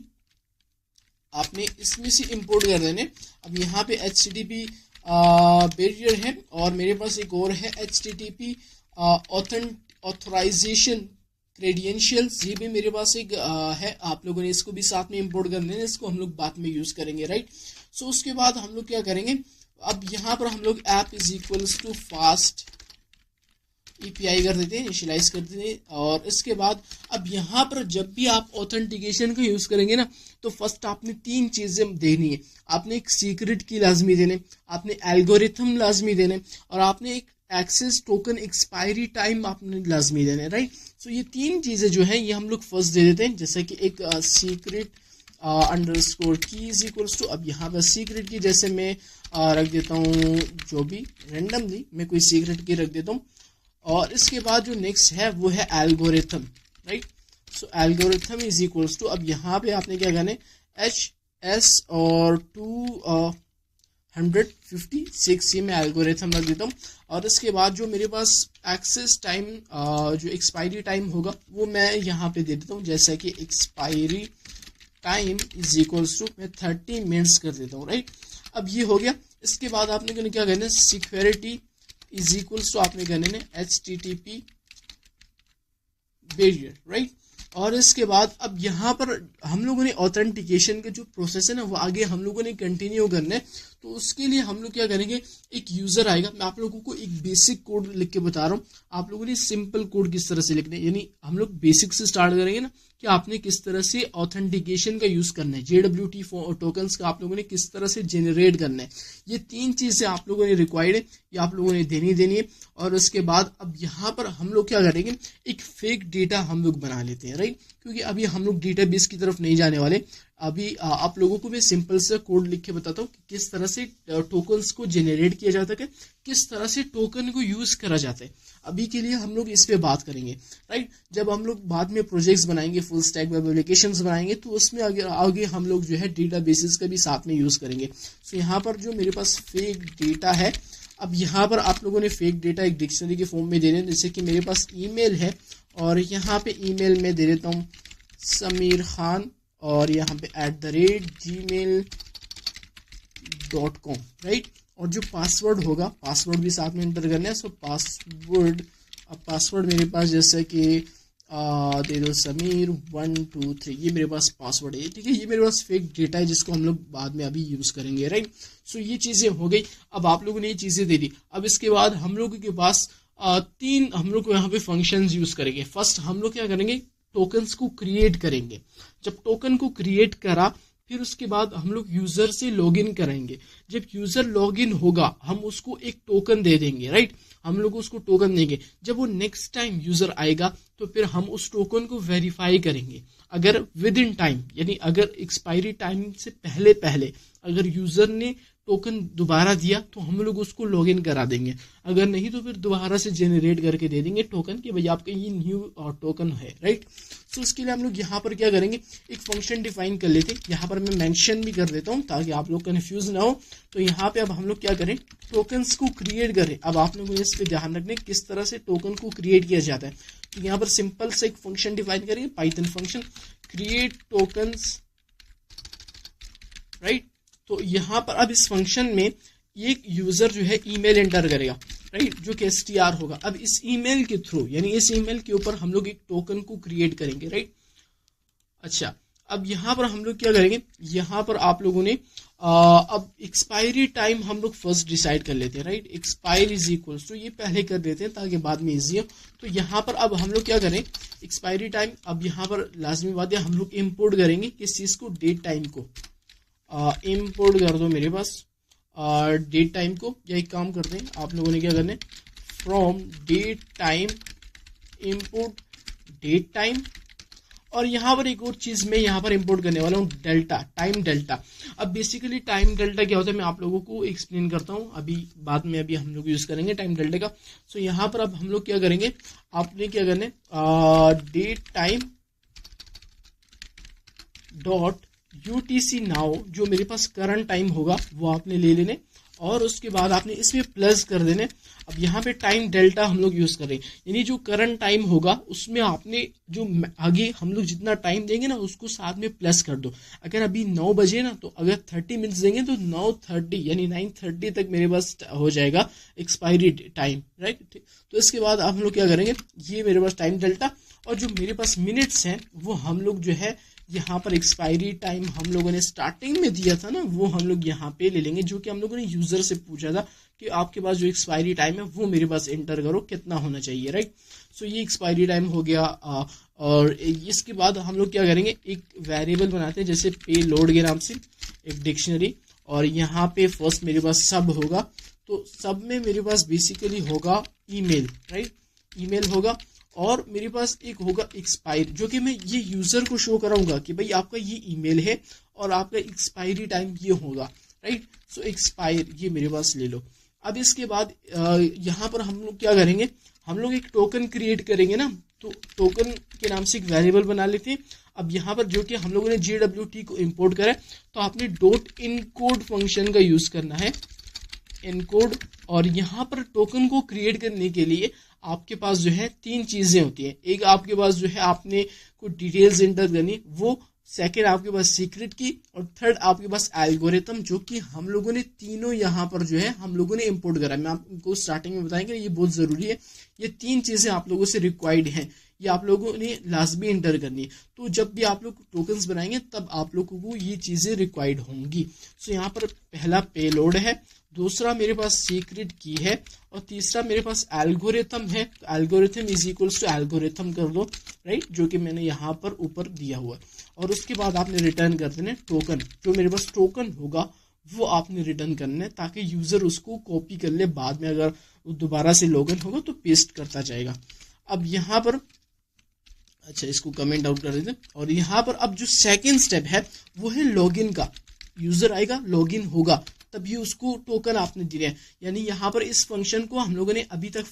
[SPEAKER 1] आपने इसमें से इंपोर्ट कर देने। अब यहाँ पे HTTP बैरियर है और मेरे पास एक और है HTTP ऑथराइजेशन क्रेडेंशियल्स, ये भी मेरे पास एक है। आप लोगों ने इसको भी साथ में इंपोर्ट कर देना, इसको हम लोग बाद में यूज करेंगे, राइट। सो उसके बाद हम लोग क्या करेंगे, अब यहाँ पर हम लोग app is equals to fast API कर देते हैं, इनिशियलाइज कर देते हैं। और इसके बाद अब यहाँ पर जब भी आप ऑथेंटिकेशन का यूज करेंगे ना, तो फर्स्ट आपने 3 चीजें देनी है। आपने एक सीक्रेट की लाजमी देने, आपने एल्गोरिथम लाजमी देने, और आपने एक एक्सेस टोकन एक्सपायरी टाइम आपने लाजमी देने, राइट। सो ये 3 चीजें जो है ये हम लोग फर्स्ट दे देते हैं, जैसे कि एक सीक्रेट अंडरस्कोर की इज इक्वल्स टू, अब यहाँ पर सीक्रेट की जैसे मैं रख देता हूँ जो भी रेंडमली मैं कोई सीक्रेट की रख देता हूँ। और इसके बाद जो नेक्स्ट है वो है algorithm, right. So algorithm is equals to, अब यहाँ पे आपने क्या करना है, HS और 256 ये मैं एल्गोरिथम रख देता हूँ। और इसके बाद जो मेरे पास एक्सेस टाइम जो एक्सपायरी टाइम होगा वो मैं यहाँ पे दे देता हूँ, जैसा कि expiry time is equals to मैं 30 मिनट्स कर देता हूँ, राइट। अब ये हो गया। इसके बाद आपने क्या करना है, सिक्योरिटी इज इक्वल्स टू आपने करने ने HTTP बैरियर, राइट। और इसके बाद अब यहाँ पर हम लोगों ने ऑथेंटिकेशन का जो प्रोसेस है ना वो आगे हम लोगों ने कंटिन्यू करना है। तो उसके लिए हम लोग क्या करेंगे, एक यूजर आएगा, मैं आप लोगों को एक बेसिक कोड लिख के बता रहा हूँ, आप लोगों ने सिंपल कोड किस तरह से लिखना है। यानी हम लोग बेसिक से स्टार्ट करेंगे ना कि आपने किस तरह से ऑथेंटिकेशन का यूज करना है, JWT टोकन्स का आप लोगों ने किस तरह से जनरेट करना है। ये 3 चीजें आप लोगों ने रिक्वायर्ड है, ये आप लोगों ने देनी है। और उसके बाद अब यहाँ पर हम लोग क्या करेंगे, एक फेक डेटा हम लोग बना लेते हैं, राइट। क्योंकि अभी हम लोग डेटाबेस की तरफ नहीं जाने वाले, अभी आप लोगों को मैं सिंपल सा कोड लिख के बताता हूँ कि किस तरह से टोकन्स को जनरेट किया जाता है, किस तरह से टोकन को यूज करा जाता है। अभी के लिए हम लोग इस पे बात करेंगे, राइट। जब हम लोग बाद में प्रोजेक्ट्स बनाएंगे, फुल स्टैक वेब एप्लीकेशंस बनाएंगे, तो उसमें आगे हम लोग जो है डेटाबेसेस का भी साथ में यूज करेंगे। सो यहाँ पर जो मेरे पास फेक डेटा है, अब यहाँ पर आप लोगों ने फेक डेटा एक डिक्शनरी के फॉर्म में देने, जैसे कि मेरे पास ईमेल है और यहाँ पे ईमेल में दे देता हूँ समीर खान और यहाँ पे @gmail.com, राइट। और जो पासवर्ड होगा, पासवर्ड भी साथ में एंटर करना है। सो पासवर्ड, अब पासवर्ड मेरे पास जैसे कि दे दो समीर 123, ये मेरे पास पासवर्ड है, ठीक है। ये मेरे पास फेक डेटा है जिसको हम लोग बाद में अभी यूज करेंगे, राइट। सो ये चीजें हो गई। अब आप लोगों ने ये चीजें दे दी। अब इसके बाद हम लोगों के पास 3 हम लोग यहाँ पे फंक्शंस यूज करेंगे। फर्स्ट हम लोग क्या करेंगे, टोकन्स को क्रिएट करेंगे। जब टोकन को क्रिएट करा, फिर उसके बाद हम लोग यूजर से लॉगिन करेंगे। जब यूजर लॉगिन होगा हम उसको एक टोकन दे देंगे, राइट। हम लोग उसको टोकन देंगे। जब वो नेक्स्ट टाइम यूजर आएगा तो फिर हम उस टोकन को वेरीफाई करेंगे। अगर विद इन टाइम, यानी अगर एक्सपायरी टाइम से पहले अगर यूजर ने टोकन दोबारा दिया तो हम लोग उसको लॉगिन करा देंगे। अगर नहीं तो फिर दोबारा से जनरेट करके दे देंगे टोकन कि भाई आपका ये न्यू टोकन है, राइट। सो इसके लिए हम लोग यहाँ पर क्या करेंगे, एक फंक्शन डिफाइन कर लेते हैं। यहाँ पर मैं मेंशन भी कर देता हूँ ताकि आप लोग कंफ्यूज ना हो। तो यहाँ पे अब हम लोग क्या करें, टोकन्स को क्रिएट करें। अब आप लोगों को इस पे ध्यान रखने किस तरह से टोकन को क्रिएट किया जाता है। तो यहाँ पर सिंपल से एक फंक्शन डिफाइन करेंगे, Python function create tokens, right. तो यहाँ पर अब इस फंक्शन में एक यूजर जो है ईमेल एंटर करेगा, राइट, जो कि str होगा। अब इस ईमेल के थ्रू, यानी इस ईमेल के ऊपर हम लोग एक टोकन को क्रिएट करेंगे, राइट। अच्छा, अब यहाँ पर हम लोग क्या करेंगे, यहाँ पर आप लोगों ने अब एक्सपायरी टाइम हम लोग फर्स्ट डिसाइड कर लेते हैं, right. Expire is equals to, ये पहले कर देते हैं ताकि बाद में इजी हो। तो यहाँ पर अब हम लोग क्या करें, एक्सपायरी टाइम, अब यहाँ पर लाजमी बात है हम लोग इम्पोर्ट करेंगे किस चीज को, डेट टाइम को। इम्पोर्ट कर दो मेरे पास डेट टाइम को, या एक काम करते हैं आप लोगों ने क्या करना है, from date time import date time. और यहाँ पर एक और चीज मैं यहाँ पर इंपोर्ट करने वाला हूँ, डेल्टा, टाइम डेल्टा। अब बेसिकली टाइम डेल्टा क्या होता है मैं आप लोगों को एक्सप्लेन करता हूँ, अभी बाद में अभी हम लोग यूज करेंगे टाइम डेल्टा का। सो यहाँ पर अब हम लोग क्या करेंगे, आपने क्या करना है, date time dot UTC now, जो मेरे पास करंट टाइम होगा वो आपने ले लेने, और उसके बाद आपने इसमें प्लस कर देने। अब यहाँ पे टाइम डेल्टा हम लोग यूज कर रहे हैं, यानी जो करंट टाइम होगा उसमें आपने जो आगे हम लोग जितना टाइम देंगे ना उसको साथ में प्लस कर दो। अगर अभी 9 बजे ना, तो अगर 30 मिनट्स देंगे तो 9:30 यानी 9:30 तक मेरे पास हो जाएगा एक्सपायरी टाइम, राइट। तो इसके बाद आप लोग क्या करेंगे, ये मेरे पास टाइम डेल्टा, और जो मेरे पास मिनट्स हैं वो हम लोग जो है यहाँ पर एक्सपायरी टाइम हम लोगों ने स्टार्टिंग में दिया था ना, वो हम लोग यहाँ पे ले लेंगे, जो कि हम लोगों ने यूजर से पूछा था कि आपके पास जो एक्सपायरी टाइम है वो मेरे पास एंटर करो कितना होना चाहिए, राइट। सो ये एक्सपायरी टाइम हो गया। और इसके बाद हम लोग क्या करेंगे, एक वेरिएबल बनाते हैं जैसे पे लोड के नाम से, एक डिक्शनरी, और यहाँ पे फर्स्ट मेरे पास सब होगा, तो सब में मेरे पास बेसिकली होगा ईमेल, राइट, ईमेल होगा। और मेरे पास एक होगा एक्सपायर, जो कि मैं ये यूजर को शो कराऊंगा कि भाई आपका ये ईमेल है और आपका एक्सपायरी टाइम ये होगा, राइट। सो एक्सपायर ये मेरे पास ले लो। अब इसके बाद यहाँ पर हम लोग क्या करेंगे, हम लोग एक टोकन क्रिएट करेंगे ना, तो टोकन के नाम से एक वेरिएबल बना लेते हैं। अब यहाँ पर जो कि हम लोगों ने JWT को इंपोर्ट करा है, तो आपने डॉट इनकोड फंक्शन का यूज करना है, इनकोड। और यहाँ पर टोकन को क्रिएट करने के लिए आपके पास जो है 3 चीजें होती हैं। एक आपके पास जो है आपने कोई डिटेल्स एंटर करनी, वो, सेकेंड आपके पास सीक्रेट की, और थर्ड आपके पास एल्गोरिथम, जो कि हम लोगों ने तीनों यहाँ पर जो है हम लोगों ने इंपोर्ट करा। मैं आपको स्टार्टिंग में बताएंगे, ये बहुत जरूरी है। ये 3 चीजें आप लोगों से रिक्वायर्ड हैं, ये आप लोगों ने लाजमी एंटर करनी है। तो जब भी आप लोग टोकन्स बनाएंगे तब आप लोगों को ये चीजें रिक्वायर्ड होंगी। सो यहाँ पर पहला पेलोड है, दूसरा मेरे पास सीक्रेट की है, और तीसरा मेरे पास एल्गोरिथम है। तो algorithm is equals to algorithm कर दो, राइट, जो कि मैंने यहाँ पर ऊपर दिया हुआ। और उसके बाद आपने रिटर्न कर देना टोकन, जो मेरे पास टोकन होगा वो आपने रिटर्न करना है, ताकि यूजर उसको कॉपी कर ले, बाद में अगर दोबारा से लॉगिन होगा तो पेस्ट करता जाएगा। अब यहाँ पर अच्छा, इसको कमेंट आउट कर देते हैं। और यहाँ पर अब जो सेकेंड स्टेप है वो है लॉगिन का। यूजर आएगा, लॉगिन होगा, तभी उसको टोकन आपने दिया है। यानी यहाँ पर इस फंक्शन को हम लोगों ने अभी तक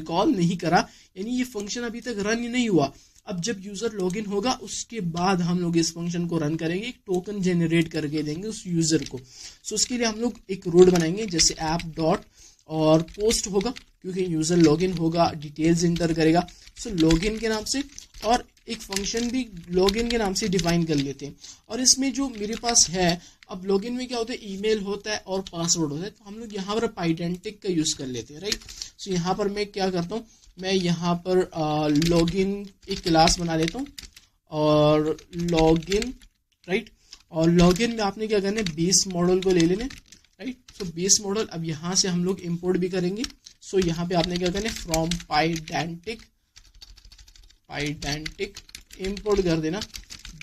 [SPEAKER 1] कॉल नहीं करा, यानी ये फंक्शन अभी तक रन नहीं हुआ। अब जब यूजर लॉगिन होगा उसके बाद हम लोग इस फंक्शन को रन करेंगे, एक टोकन जनरेट करके देंगे उस यूजर को। सो उसके लिए हम लोग एक रोड बनाएंगे, जैसे ऐप डॉट और पोस्ट होगा, क्योंकि यूजर लॉगिन होगा, डिटेल्स इंटर करेगा। सो लॉगिन के नाम से, और एक फंक्शन भी लॉगिन के नाम से डिफाइन कर लेते हैं। और इसमें जो मेरे पास है, अब लॉगिन में क्या होता है, ईमेल होता है और पासवर्ड होता है, तो हम लोग यहाँ पर पाइडेंटिक का यूज कर लेते हैं, राइट। सो यहाँ पर मैं क्या करता हूँ, मैं यहाँ पर लॉगिन एक क्लास बना लेता हूँ, और लॉगिन, राइट। और लॉगिन में आपने क्या करना है, बेस मॉडल को ले लेना, राइट। सो बेस मॉडल अब यहाँ से हम लोग इंपोर्ट भी करेंगे। सो यहाँ पे आपने क्या करना है, फ्रॉम पाइडेंटिक इंपोर्ट कर देना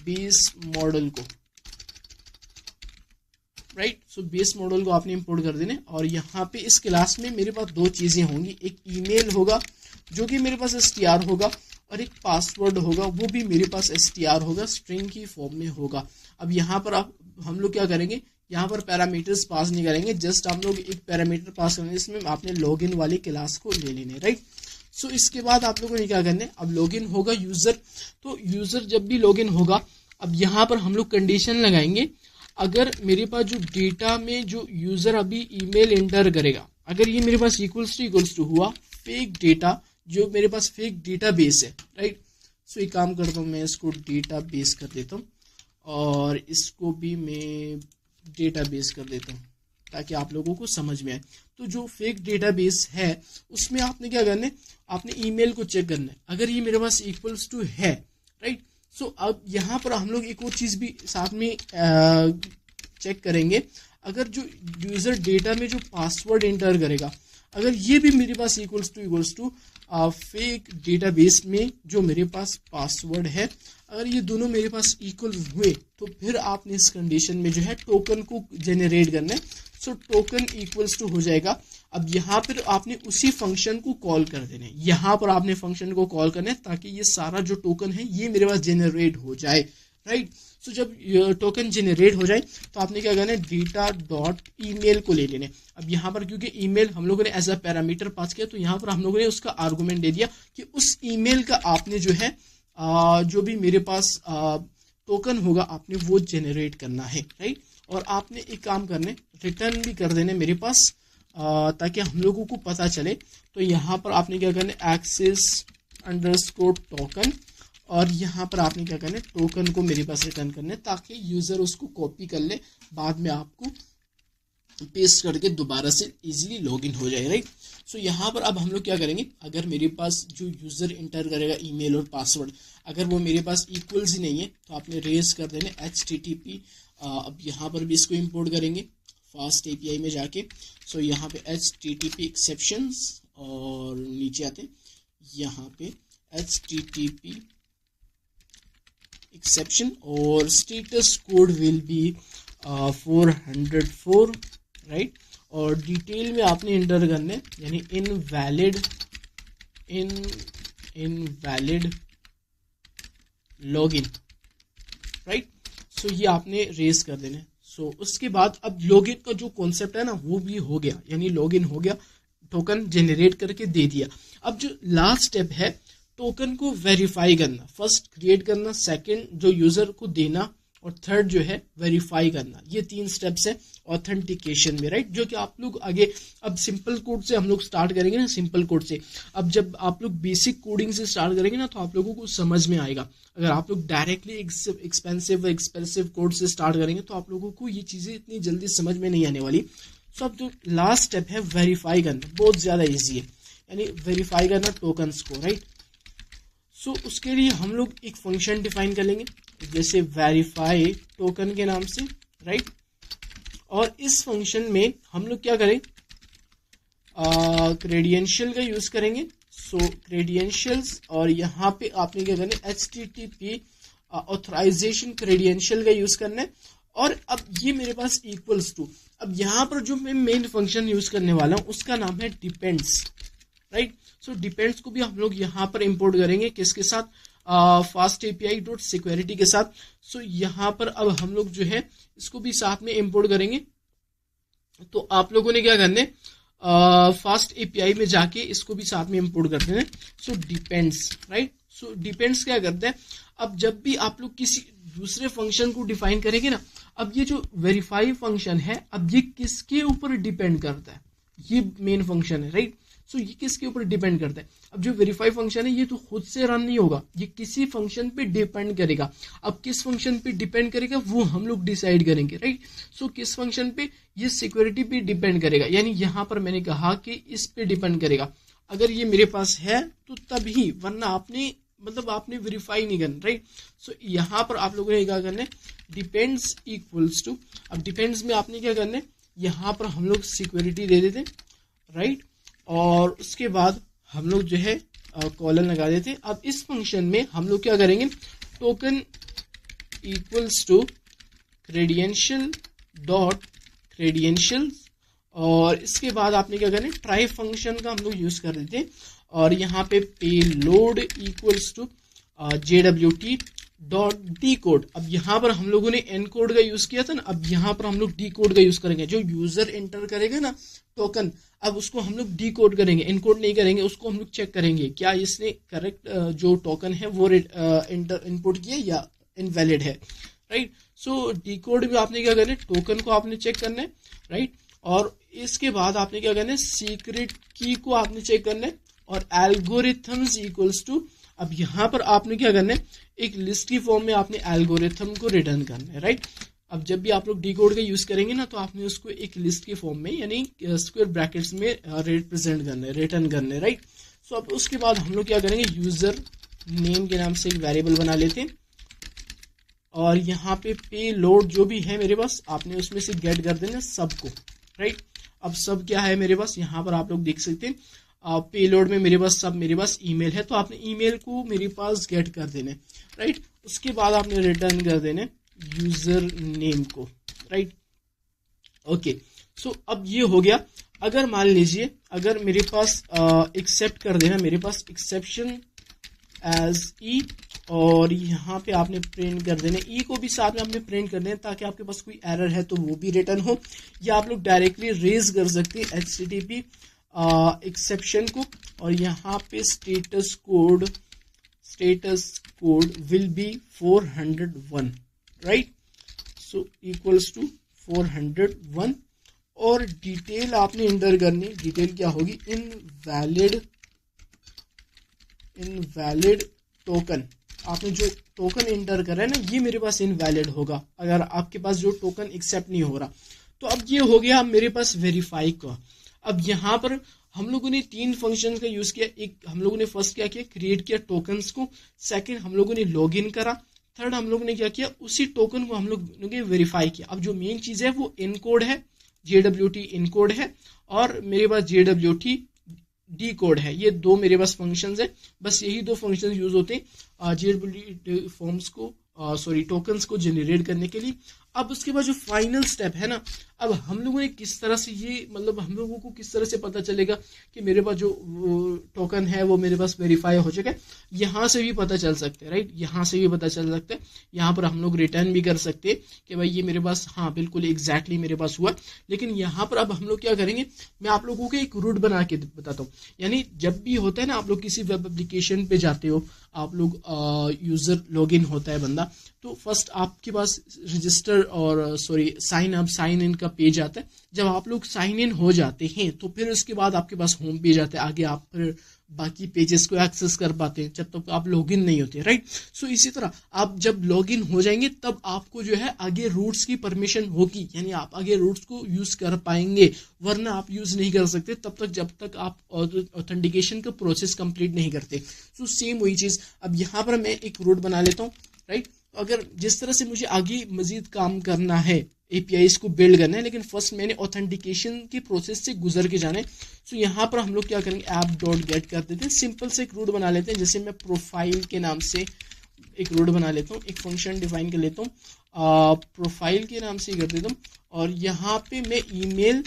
[SPEAKER 1] बेस मॉडल को, राइट। सो बेस मॉडल को आपने इंपोर्ट कर देना। और यहाँ पे इस क्लास में मेरे पास 2 चीजें होंगी, एक ईमेल होगा जो कि मेरे पास str होगा, और एक पासवर्ड होगा, वो भी मेरे पास str होगा, स्ट्रिंग की फॉर्म में होगा। अब यहाँ पर हम लोग क्या करेंगे, यहाँ पर पैरामीटर्स पास नहीं करेंगे, जस्ट हम लोग एक पैरामीटर पास करेंगे, इसमें आपने लॉगिन वाली क्लास को ले लेने, राइट। सो इसके बाद आप लोगों ने क्या करना है, अब लॉगिन होगा यूजर, तो यूजर जब भी लॉगिन होगा, अब यहाँ पर हम लोग कंडीशन लगाएंगे, अगर मेरे पास जो डेटा में जो यूजर अभी ईमेल एंटर करेगा, अगर ये मेरे पास इक्वल्स टू हुआ फेक डेटा, जो मेरे पास फेक डेटा बेस है, राइट। सो एक काम करता हूँ, मैं इसको डेटा बेस कर देता हूँ, और इसको भी मैं डेटा बेस कर देता हूँ, ताकि आप लोगों को समझ में आए। तो जो फेक डेटाबेस है उसमें आपने क्या करना है, आपने ईमेल को चेक करना है, अगर ये मेरे पास इक्वल्स टू है, राइट। सो अब यहाँ पर हम लोग एक और चीज भी साथ में चेक करेंगे, अगर जो यूजर डेटा में जो पासवर्ड एंटर करेगा, अगर ये भी मेरे पास इक्वल्स टू फेक डेटाबेस में जो मेरे पास पासवर्ड है, अगर ये दोनों मेरे पास इक्वल हुए, तो फिर आपने इस कंडीशन में जो है टोकन को जनरेट करना है। सो टोकन इक्वल्स टू हो जाएगा। अब यहाँ पर आपने उसी फंक्शन को कॉल कर देना है, यहाँ पर आपने फंक्शन को कॉल करना है, ताकि ये सारा जो टोकन है ये मेरे पास जनरेट हो जाए, राइट। सो जब टोकन जनरेट हो जाए तो आपने क्या करना है, डेटा डॉट ईमेल को ले लेने। अब यहाँ पर क्योंकि ईमेल हम लोगों ने एज अ पैरामीटर पास किया, तो यहाँ पर हम लोगों ने उसका आर्गुमेंट दे दिया कि उस ईमेल का आपने जो है जो भी मेरे पास टोकन होगा आपने वो जनरेट करना है, राइट। और आपने एक काम करने, रिटर्न भी कर देने मेरे पास, ताकि हम लोगों को पता चले। तो यहाँ पर आपने क्या करना है, एक्सेस अंडरस्कोर टोकन, और यहाँ पर आपने क्या करना है, टोकन को मेरे पास रिटर्न करना है, ताकि यूजर उसको कॉपी कर ले, बाद में आपको पेस्ट करके दोबारा से इजीली लॉगिन हो जाए, राइट। सो यहाँ पर अब हम लोग क्या करेंगे, अगर मेरे पास जो यूज़र इंटर करेगा ईमेल और पासवर्ड, अगर वो मेरे पास इक्वल्स ही नहीं है तो आपने रेज कर देना HTTP। अब यहाँ पर भी इसको इंपोर्ट करेंगे फास्ट API में जाके। सो यहाँ पे HTTP एक्सेप्शंस और नीचे आते हैं यहाँ पे HTTP एक्सेप्शन और status code will B 404, right. और डिटेल में आपने इंटर करने यानी इनवैलिड लॉगिन, राइट। सो ये आपने रेज कर देना। सो उसके बाद अब लॉगिन का जो कॉन्सेप्ट है ना वो भी हो गया, यानी लॉगिन हो गया, टोकन जनरेट करके दे दिया। अब जो लास्ट स्टेप है टोकन को वेरीफाई करना, फर्स्ट क्रिएट करना, सेकंड जो यूजर को देना और थर्ड जो है वेरीफाई करना। ये 3 स्टेप्स है ऑथेंटिकेशन में, राइट। जो कि आप लोग आगे अब सिंपल कोड से हम लोग स्टार्ट करेंगे ना, सिंपल कोड से। अब जब आप लोग बेसिक कोडिंग से स्टार्ट करेंगे ना तो आप लोगों को समझ में आएगा। अगर आप लोग डायरेक्टली एक्सपेंसिव कोड से स्टार्ट करेंगे तो आप लोगों को ये चीज़ें इतनी जल्दी समझ में नहीं आने वाली। सो अब जो लास्ट स्टेप है वेरीफाई करना, बहुत ज़्यादा ईजी है, यानी वेरीफाई करना टोकन्स को, राइट। सो उसके लिए हम लोग एक फंक्शन डिफाइन कर लेंगे जैसे वेरीफाई टोकन के नाम से, राइट। और इस फंक्शन में हम लोग क्या करें, क्रेडेंशियल का यूज करेंगे। सो क्रेडेंशियल्स और यहाँ पे आपने क्या करना है HTTP ऑथराइजेशन क्रेडेंशियल का यूज करना है। और अब ये मेरे पास इक्वल्स टू, अब यहाँ पर जो मैं मेन फंक्शन यूज करने वाला हूँ उसका नाम है डिपेंड्स, राइट। सो डिपेंड्स को भी हम लोग यहाँ पर इंपोर्ट करेंगे किसके साथ, फास्ट API डॉट सिक्योरिटी के साथ। सो यहाँ पर अब हम लोग जो है इसको भी साथ में इंपोर्ट करेंगे। तो आप लोगों ने क्या करना है, फास्ट API में जाके इसको भी साथ में इंपोर्ट करते हैं। So depends, right. So depends क्या करते हैं, अब जब भी आप लोग किसी दूसरे फंक्शन को डिफाइन करेंगे ना, अब ये जो वेरीफाई फंक्शन है अब ये किसके ऊपर डिपेंड करता है, ये मेन फंक्शन है, राइट। सो ये किसके ऊपर डिपेंड करता है, अब जो वेरीफाई फंक्शन है ये तो खुद से रन नहीं होगा, ये किसी फंक्शन पे डिपेंड करेगा। अब किस फंक्शन पे डिपेंड करेगा वो हम लोग डिसाइड करेंगे, राइट। सो किस फंक्शन पे, ये सिक्योरिटी पे डिपेंड करेगा, यानी यहाँ पर मैंने कहा कि इस पे डिपेंड करेगा। अगर ये मेरे पास है तो तभी, वरना आपने वेरीफाई नहीं करना, राइट। सो यहाँ पर आप लोगों ने क्या करना है, डिपेंड्स इक्वल्स टू, अब डिपेंड्स में आपने क्या करना है, यहाँ पर हम लोग सिक्योरिटी दे देते, राइट। और उसके बाद हम लोग जो है कॉलन लगा देते। अब इस फंक्शन में हम लोग क्या करेंगे, token equals to credential dot credentials, और इसके बाद आपने क्या करना है, ट्राई फंक्शन का हम लोग यूज कर देते हैं। और यहाँ पे payload equals to JWT dot decode. अब यहाँ पर हम लोगों ने एन कोड का यूज किया था ना, अब यहाँ पर हम लोग डी कोड का यूज करेंगे। जो यूजर एंटर करेगा ना टोकन, अब उसको हम लोग डी कोड करेंगे, इनकोड नहीं करेंगे, उसको हम लोग चेक करेंगे क्या इसने करेक्ट जो टोकन है वो इनपुट किया या इनवैलिड है, राइट। सो डी कोड में आपने क्या करना है, टोकन को आपने चेक करना है, राइट। और इसके बाद आपने क्या करना है, सीक्रेट की को आपने चेक करना है। और एल्गोरिथम्स इक्वल्स टू, अब यहाँ पर आपने क्या करना है, एक लिस्ट की फॉर्म में आपने एल्गोरिथम को रिटर्न करना है, राइट। अब जब भी आप लोग डी कोड का यूज करेंगे ना तो आपने उसको एक लिस्ट की फॉर्म में यानी स्क्वायर ब्रैकेट्स में रिप्रेजेंट करना है, रिटर्न करना है, राइट। सो अब उसके बाद हम लोग क्या करेंगे, यूजर नेम के नाम से एक वेरिएबल बना लेते हैं। और यहाँ पे पे लोड जो भी है मेरे पास, आपने उसमें से गेट कर देना सबको, राइट। अब सब क्या है मेरे पास, यहाँ पर आप लोग देख सकते हैं पेलोड में मेरे पास ईमेल है, तो आपने ईमेल को मेरे पास गेट कर देना, राइट। उसके बाद आपने रिटर्न कर देना यूजर नेम को, राइट। ओके, सो अब ये हो गया। अगर मान लीजिए अगर मेरे पास एक्सेप्ट कर देना, मेरे पास एक्सेप्शन एज ई, और यहाँ पे आपने प्रिंट कर देना, ई को भी साथ में आपने प्रिंट कर देना ताकि आपके पास कोई एरर है तो वो भी रिटर्न हो, या आप लोग डायरेक्टली रेज कर सकते हैं HTTP एक्सेप्शन को। और यहाँ पे status code will be 401, right. So equals to 401। और डिटेल आपने इंटर करनी, डिटेल क्या होगी, इनवैलिड टोकन। आपने जो टोकन इंटर करा है ना ये मेरे पास इनवैलिड होगा अगर आपके पास जो टोकन एक्सेप्ट नहीं हो रहा। तो तो अब ये हो गया मेरे पास वेरीफाई का। अब यहाँ पर हम लोगों ने 3 फंक्शन का यूज किया। एक हम लोगों ने फर्स्ट क्या किया, क्रिएट किया टोकन्स को। सेकंड हम लोगों ने लॉगिन करा। थर्ड हम लोगों ने क्या किया, उसी टोकन को हम लोगों ने वेरीफाई किया। अब जो मेन चीज है वो इनकोड है, JWT इनकोड है, और मेरे पास JWT डी कोड है। ये 2 मेरे पास फंक्शंस है, बस यही 2 फंक्शंस यूज होते हैं JWT फॉर्म्स को टोकन्स को जनरेट करने के लिए। अब उसके बाद जो फाइनल स्टेप है ना, अब हम लोगों ने किस तरह से ये मतलब हम लोगों को किस तरह से पता चलेगा कि मेरे पास जो टोकन है वो मेरे पास वेरीफाई हो चुका है। यहाँ से भी पता चल सकते हैं, राइट, यहाँ से भी पता चल सकता है। यहाँ पर हम लोग रिटर्न भी कर सकते हैं कि भाई ये मेरे पास, हाँ बिल्कुल एग्जैक्टली मेरे पास हुआ। लेकिन यहाँ पर अब हम लोग क्या करेंगे, मैं आप लोगों को एक रूट बना के बताता हूँ। यानी जब भी होता है ना, आप लोग किसी वेब एप्लीकेशन पे जाते हो, आप लोग यूजर लॉगिन होता है बंदा, तो फर्स्ट आपके पास रजिस्टर और साइन इन का पेज आता है। जब आप लोग साइन इन हो जाते हैं तो फिर उसके बाद आपके पास होम पेज आता है। आगे आप फिर बाकी पेजेस को एक्सेस कर पाते हैं जब तक आप लॉगिन नहीं होते, राइट। सो इसी तरह आप जब लॉगिन हो जाएंगे तब आपको जो है आगे रूट्स की परमिशन होगी, यानी आप आगे रूट्स को यूज कर पाएंगे, वरना आप यूज नहीं कर सकते तब तक जब तक आप ऑथेंटिकेशन का प्रोसेस कंप्लीट नहीं करते। सो सेम वही चीज अब यहाँ पर मैं एक रूट बना लेता हूँ, राइट। अगर जिस तरह से मुझे आगे मजीद काम करना है, एपीआईज को बिल्ड करना है, लेकिन फर्स्ट मैंने ऑथेंटिकेशन के प्रोसेस से गुजर के जाना है। सो यहाँ पर हम लोग क्या करेंगे, app.get कर देते हैं, सिंपल से एक रूट बना लेते हैं। जैसे मैं प्रोफाइल के नाम से एक रूट बना लेता हूँ, एक फंक्शन डिफाइन कर लेता हूँ, प्रोफाइल के नाम से कर देता हूँ, और यहाँ पे मैं ईमेल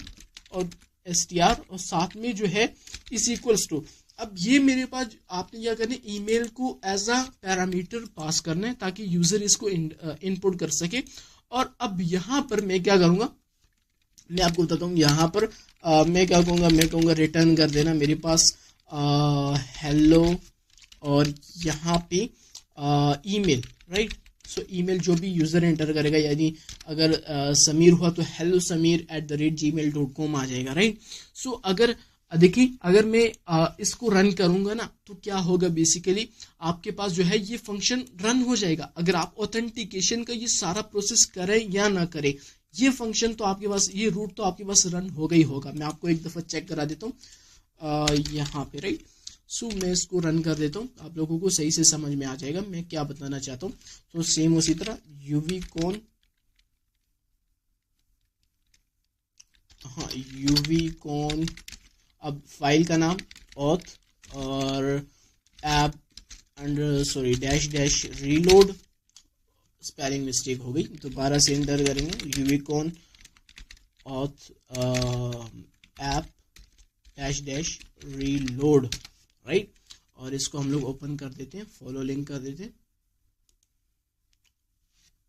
[SPEAKER 1] और str और साथ में जो है इज इक्वल्स टू। अब ये मेरे पास आपने क्या करना है, ईमेल को एज अ पैरामीटर पास करना है ताकि यूजर इसको इनपुट कर सके। और अब यहाँ पर मैं क्या करूँगा, मैं आपको बताता हूँ। यहाँ पर मैं क्या कहूँगा, मैं कहूँगा रिटर्न कर देना मेरे पास हेलो, और यहाँ पे ईमेल, राइट। सो ईमेल जो भी यूज़र एंटर करेगा, यानी अगर समीर हुआ तो hello samir@gmail.com आ जाएगा, राइट। सो अगर देखिए, अगर मैं इसको रन करूंगा ना तो क्या होगा, बेसिकली आपके पास जो है ये फंक्शन रन हो जाएगा। अगर आप ऑथेंटिकेशन का ये सारा प्रोसेस करें या ना करें, ये फंक्शन तो आपके पास, ये रूट तो आपके पास रन होगा ही होगा। मैं आपको एक दफ़ा चेक करा देता हूँ यहाँ पे, राइट। सो मैं इसको रन कर देता हूँ, आप लोगों को सही से समझ में आ जाएगा मैं क्या बताना चाहता हूँ। तो सेम उसी तरह यूवीकॉन, हाँ यूवीकॉन, अब फाइल का नाम ऑथ, और app dash reload, spelling mistake हो गई, दोबारा से एंटर करेंगे, यूवीकॉन auth app dash reload, right. और इसको हम लोग ओपन कर देते हैं, फॉलो लिंक कर देते हैं,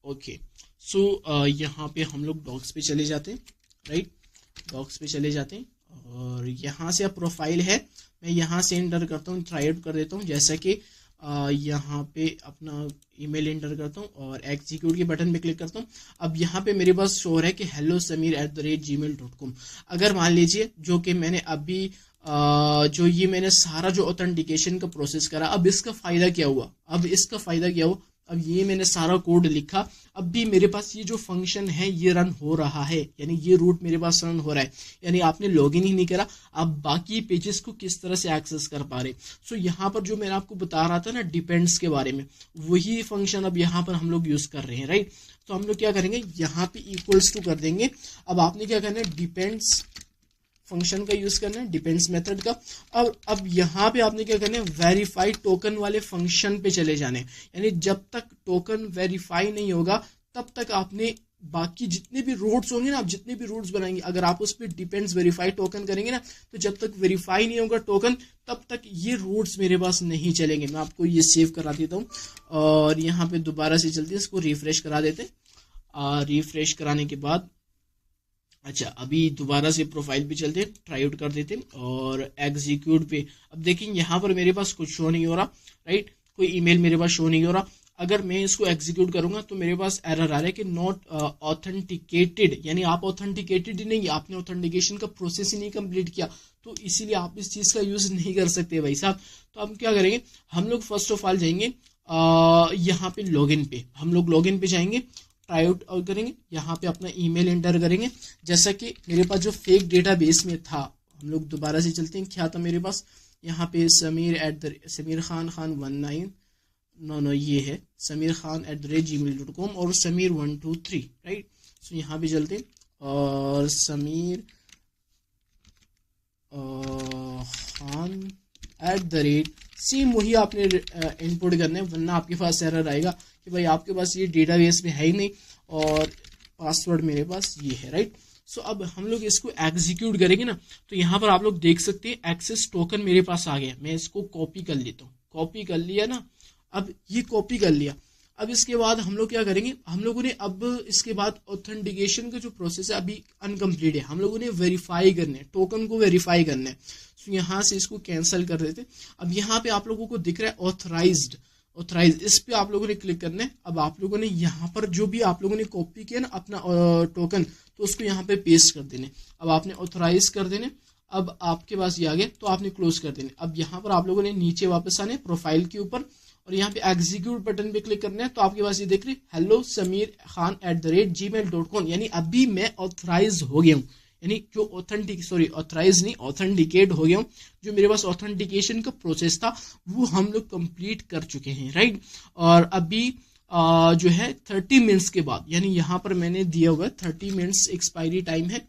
[SPEAKER 1] ओके। सो यहाँ पे हम लोग डॉक्स पे चले जाते हैं, राइट, डॉक्स पे चले जाते हैं, और यहाँ से अब प्रोफाइल है, मैं यहाँ से एंटर करता हूँ, ट्राई आउट कर देता हूँ, जैसा कि यहाँ पे अपना ईमेल एंटर करता हूँ और एग्जीक्यूट के बटन पे क्लिक करता हूँ। अब यहाँ पे मेरे पास शो है कि hello samir@gmail.com। अगर मान लीजिए जो कि मैंने अभी जो ये मैंने सारा जो ऑथेंटिकेशन का प्रोसेस करा, अब इसका फायदा क्या हुआ, अब ये मैंने सारा कोड लिखा, अब भी मेरे पास ये जो फंक्शन है ये रन हो रहा है, यानी ये रूट मेरे पास रन हो रहा है, यानी आपने लॉगिन ही नहीं करा, आप बाकी पेजेस को किस तरह से एक्सेस कर पा रहे। सो यहाँ पर जो मैंने आपको बता रहा था ना डिपेंड्स के बारे में, वही फंक्शन अब यहाँ पर हम लोग यूज कर रहे हैं, राइट। तो हम लोग क्या करेंगे, यहाँ पे इक्वल्स टू कर देंगे। अब आपने क्या करना है, डिपेंड्स फंक्शन का यूज करना है, डिपेंड्स मेथड का। अब यहाँ पे आपने क्या करना है, वेरीफाई टोकन वाले फंक्शन पे चले जाने, यानी जब तक टोकन वेरीफाई नहीं होगा तब तक आपने बाकी जितने भी रूट्स होंगे ना, आप जितने भी रूट्स बनाएंगे, अगर आप उस पर डिपेंड्स वेरीफाई टोकन करेंगे ना, तो जब तक वेरीफाई नहीं होगा टोकन तब तक ये रूट्स मेरे पास नहीं चलेंगे। मैं आपको ये सेव करा देता हूँ, और यहाँ पे दोबारा से चलते हैं, इसको रिफ्रेश करा देते हैं। रिफ्रेश कराने के बाद अच्छा, अभी दोबारा से प्रोफाइल पे चलते हैं, ट्राई आउट कर देते हैं, और एग्जीक्यूट पे अब देखेंगे यहाँ पर मेरे पास कुछ शो नहीं हो रहा, राइट, कोई ईमेल मेरे पास शो नहीं हो रहा। अगर मैं इसको एग्जीक्यूट करूंगा तो मेरे पास एरर आ रहा है कि नॉट ऑथेंटिकेटेड, यानी आप ऑथेंटिकेटेड ही नहीं, आपने ऑथेंटिकेशन का प्रोसेस ही नहीं कंप्लीट किया, तो इसीलिए आप इस चीज का यूज नहीं कर सकते भाई साहब। तो हम क्या करेंगे, हम लोग फर्स्ट ऑफ ऑल जाएंगे यहाँ पे लॉगिन पे, हम लोग लॉगिन पे जाएंगे, ट्राई आउट करेंगे, यहाँ पे अपना ईमेल एंटर करेंगे। जैसा कि मेरे पास जो फेक डेटाबेस में था, हम लोग दोबारा से चलते हैं, क्या था मेरे पास यहाँ पे समीर खान 19, नो ये है समीर खान @gmail.com और समीर 123, राइट। सो यहाँ पे चलते हैं और समीर खान सेम वही आपने इनपुट करना है, वरना आपके पास एरर आएगा कि भाई आपके पास ये डेटाबेस में है ही नहीं और पासवर्ड मेरे पास ये है, राइट। सो अब हम लोग इसको एग्जीक्यूट करेंगे ना, तो यहाँ पर आप लोग देख सकते हैं एक्सेस टोकन मेरे पास आ गया। मैं इसको कॉपी कर लेता हूँ, कॉपी कर लिया ना, अब ये कॉपी कर लिया। अब इसके बाद हम लोग क्या करेंगे, हम लोगों ने अब इसके बाद ऑथेंटिकेशन का जो प्रोसेस है अभी अनकम्प्लीट है, हम लोगों ने वेरीफाई करना है, टोकन को वेरीफाई करना है। तो यहाँ से इसको कैंसिल कर देते। अब यहाँ पे आप लोगों को दिख रहा है ऑथराइज, इस पे आप लोगों ने क्लिक करना है। अब आप लोगों ने यहाँ पर जो भी आप लोगों ने कॉपी किया ना अपना टोकन, तो उसको यहाँ पे पेस्ट कर देने। अब आपने ऑथराइज कर देने, अब आपके पास ये आ गया तो आपने क्लोज कर देने। अब यहाँ पर आप लोगों ने नीचे वापस आने प्रोफाइल के ऊपर और यहाँ पे एग्जीक्यूट बटन पे क्लिक करना है। तो आपके पास ये देख रहे हेलो समीर खान @gmail.com, यानी अभी मैं ऑथराइज हो गया हूँ, यानी जो ऑथराइज नहीं ऑथेंटिकेट हो गया हूँ। जो मेरे पास ऑथेंटिकेशन का प्रोसेस था वो हम लोग कंप्लीट कर चुके हैं, राइट। और अभी जो है 30 मिनट्स के बाद, यानी यहाँ पर मैंने दिया हुआ है 30 मिनट्स एक्सपायरी टाइम है,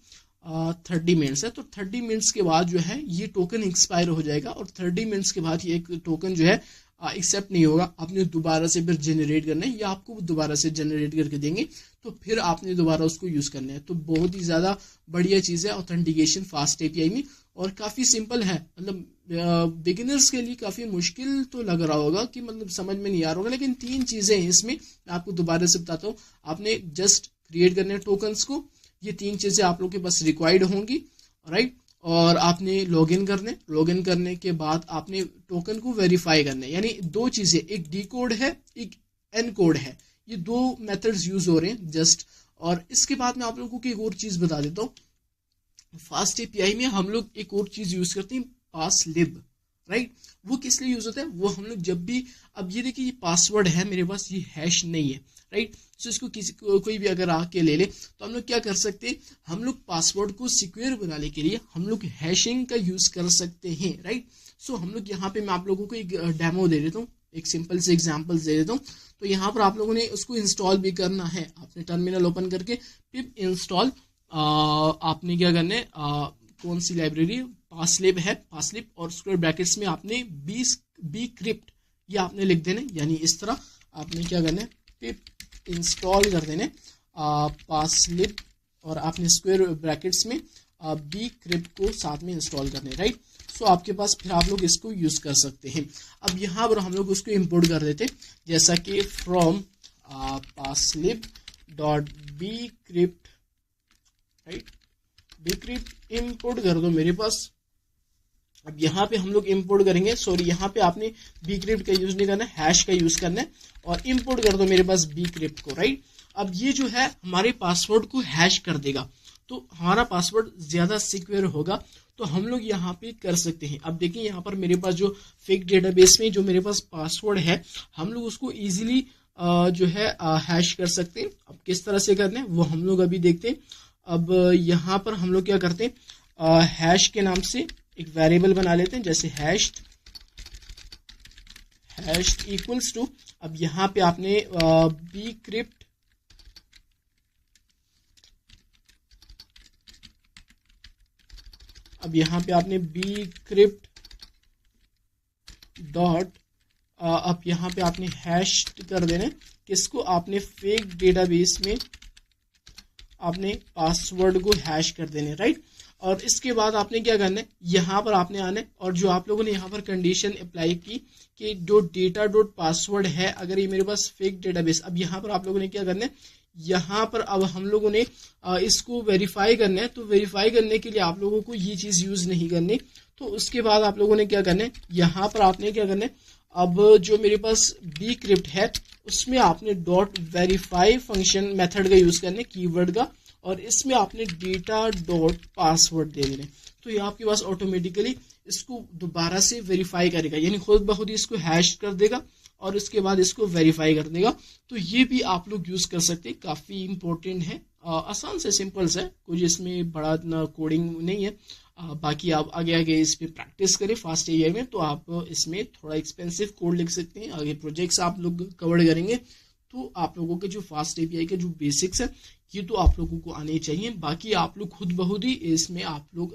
[SPEAKER 1] 30 मिनट्स है, तो 30 मिनट्स के बाद जो है ये टोकन एक्सपायर हो जाएगा और 30 मिनट्स के बाद ये एक टोकन जो है एक्सेप्ट नहीं होगा। आपने दोबारा से फिर जनरेट करना है या आपको दोबारा से जनरेट करके देंगे तो फिर आपने दोबारा उसको यूज करना है। तो बहुत ही ज्यादा बढ़िया चीज है ऑथेंटिकेशन फास्ट एपीआई में और काफी सिंपल है। मतलब बिगिनर्स के लिए काफी मुश्किल तो लग रहा होगा कि मतलब समझ में नहीं आ रहा होगा, लेकिन 3 चीजें हैं इसमें, मैं आपको दोबारा से बताता हूँ। आपने जस्ट क्रिएट करने टोकन्स को, ये 3 चीजें आप लोग के पास रिक्वायर्ड होंगी, राइट। और आपने लॉगिन करने के बाद आपने टोकन को वेरीफाई करना है, यानी 2 चीजें, एक डी कोड है एक एन कोड है, ये 2 मेथड्स यूज हो रहे हैं जस्ट। और इसके बाद मैं आप लोगों को एक और चीज बता देता हूँ, फास्ट एपीआई में हम लोग एक और चीज यूज करते हैं पासलिब, राइट। वो किस लिए यूज होता है, वो हम लोग जब भी, अब ये देखिए ये पासवर्ड है मेरे पास, ये हैश नहीं है, राइट। सो इसको कोई भी अगर आके ले ले तो हम लोग क्या कर सकते हैं, हम लोग पासवर्ड को सिक्योर बनाने के लिए हम लोग हैशिंग का यूज कर सकते हैं, राइट। सो हम लोग यहाँ पे मैं आप लोगों को एक डेमो दे देता हूँ, एक सिंपल से एग्जाम्पल दे देता हूँ। तो यहाँ पर आप लोगों ने उसको इंस्टॉल भी करना है, आपने टर्मिनल ओपन करके पिप इंस्टॉल, आपने क्या करना है, कौन सी लाइब्रेरी, पासलिब है, पासलिब और स्क्वायर ब्रैकेट्स में आपने बी क्रिप्ट ये आपने लिख देना, यानी इस तरह आपने क्या करना है, पिप इंस्टॉल कर देने पासलिब और आपने स्क्वायर ब्रैकेट्स में बी क्रिप्ट को साथ में इंस्टॉल करने, राइट। सो आपके पास फिर आप लोग इसको यूज कर सकते हैं। अब यहाँ पर हम लोग उसको इंपोर्ट कर देते, जैसा कि from paslib.bcrypt, right, bcrypt import कर दो मेरे पास। अब यहाँ पे हम लोग इंपोर्ट करेंगे, सॉरी यहाँ पे आपने bcrypt का यूज नहीं करना है, हैश का यूज करना है और इंपोर्ट कर दो मेरे पास bcrypt को, राइट। अब ये जो है हमारे पासवर्ड को हैश कर देगा, तो हमारा पासवर्ड ज्यादा सिक्योर होगा। तो हम लोग यहाँ पे कर सकते हैं। अब देखिए यहाँ पर मेरे पास जो फेक डेटाबेस में जो मेरे पास पासवर्ड है, हम लोग उसको इजीली जो है हैश कर सकते हैं। अब किस तरह से करना है वो हम लोग अभी देखते हैं। अब यहाँ पर हम लोग क्या करते हैं, हैश के नाम से एक वेरिएबल बना लेते हैं, जैसे हैश इक्वल्स टू, अब यहाँ पे आपने bcrypt अब यहाँ पे आपने bcrypt डॉट अब यहाँ पे आपने हैश कर देना, किसको, आपने फेक डेटाबेस में आपने पासवर्ड को हैश कर देने, राइट। और इसके बाद आपने क्या करना है, यहाँ पर आपने आना है और जो आप लोगों ने यहाँ पर कंडीशन अप्लाई की कि जो डेटा डॉट पासवर्ड है, अगर ये मेरे पास फेक डेटाबेस, अब यहाँ पर आप लोगों ने क्या करना है, यहाँ पर अब हम लोगों ने इसको वेरीफाई करना है। तो वेरीफाई करने के लिए आप लोगों को ये चीज यूज नहीं करनी। तो उसके बाद आप लोगों ने क्या करना है, यहाँ पर आपने क्या करना है, अब जो मेरे पास bcrypt है उसमें आपने डॉट वेरीफाई फंक्शन मेथड का यूज करना है, कीवर्ड का, और इसमें आपने डेटा डॉट पासवर्ड दे देना। तो ये आपके पास ऑटोमेटिकली इसको दोबारा से वेरीफाई करेगा, यानी खुद ब खुद ही इसको हैश कर देगा और उसके बाद इसको वेरीफाई कर देगा। तो ये भी आप लोग यूज कर सकते हैं, काफी इंपॉर्टेंट है, आसान से सिंपल से, कुछ इसमें बड़ा इतना कोडिंग नहीं है। बाकी आप आगे आगे इस पे प्रैक्टिस करें फास्ट एपीआई में, तो आप इसमें थोड़ा एक्सपेंसिव कोड लिख सकते हैं। आगे प्रोजेक्ट्स आप लोग कवर करेंगे तो आप लोगों के जो फास्ट एपीआई के जो बेसिक्स है ये तो आप लोगों को आने चाहिए। बाकी आप लोग खुद बहुत ही इसमें आप लोग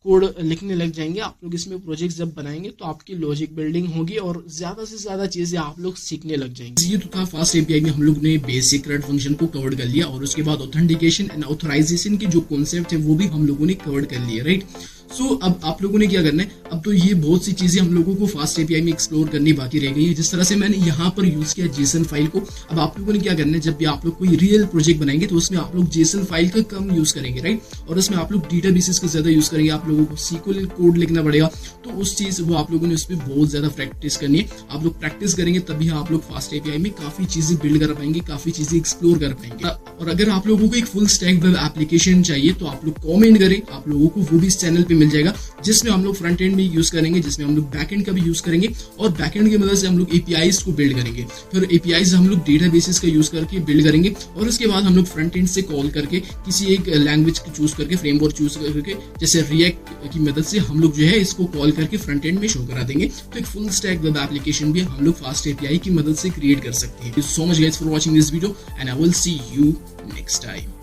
[SPEAKER 1] कोड लिखने लग जाएंगे। आप लोग इसमें प्रोजेक्ट जब बनाएंगे तो आपकी लॉजिक बिल्डिंग होगी और ज्यादा से ज्यादा चीजें आप लोग सीखने लग जाएंगे। ये तो था फास्ट एपीआई में हम लोग ने बेसिक CRUD फंक्शन को कवर कर लिया, और उसके बाद ऑथेंटिकेशन एंड ऑथराइजेशन के जो कॉन्सेप्ट है वो भी हम लोगों ने कवर कर लिया, राइट। सो अब आप लोगों ने क्या करना है, अब तो ये बहुत सी चीजें हम लोगों को फास्ट एपीआई में एक्सप्लोर करनी बाकी रह गई है। जिस तरह से मैंने यहाँ पर यूज किया जेसन फाइल को, अब आप लोगों ने क्या करना है, जब भी आप लोग कोई रियल प्रोजेक्ट बनाएंगे तो उसमें आप लोग जेसन फाइल का कम यूज करेंगे, राइट, और उसमें आप लोग डेटाबेसेस का ज्यादा यूज करेंगे। आप लोगों को SQL कोड लिखना पड़ेगा, तो उस चीज वो आप लोगों ने उसमें बहुत ज्यादा प्रैक्टिस करनी है। आप लोग प्रैक्टिस करेंगे तभी आप लोग फास्ट एपीआई में काफी चीजें बिल्ड कर पाएंगे, काफी चीजें एक्सप्लोर कर पाएंगे। और अगर आप लोगों को एक फुल स्टैक वेब एप्लीकेशन चाहिए तो आप लोग कमेंट करें, आप लोगों को वो भी इस चैनल पे मिल जाएगा, जिसमें हम लोग फ्रंट एंड भी यूज करेंगे, जिसमें हम लोग बैक एंड का भी यूज करेंगे, और बैक एंड की मदद से हम लोग एपीआईज को बिल्ड करेंगे। फिर एपीआईज हम लोग डेटाबेसेस का यूज करके बिल्ड करेंगे, और उसके बाद हम लोग फ्रंट एंड से कॉल करके किसी एक लैंग्वेज चूज करके, फ्रेमवर्क चूज करके, जैसे रिएक्ट की मदद से हम लोग जो है इसको कॉल करके फ्रंट एंड में शो करा देंगे। तो एक फुल स्टैक वेब एप्लीकेशन भी हम लोग फास्ट एपीआई की मदद से क्रिएट कर सकते हैं। So much guys for watching this video and I will see you next time.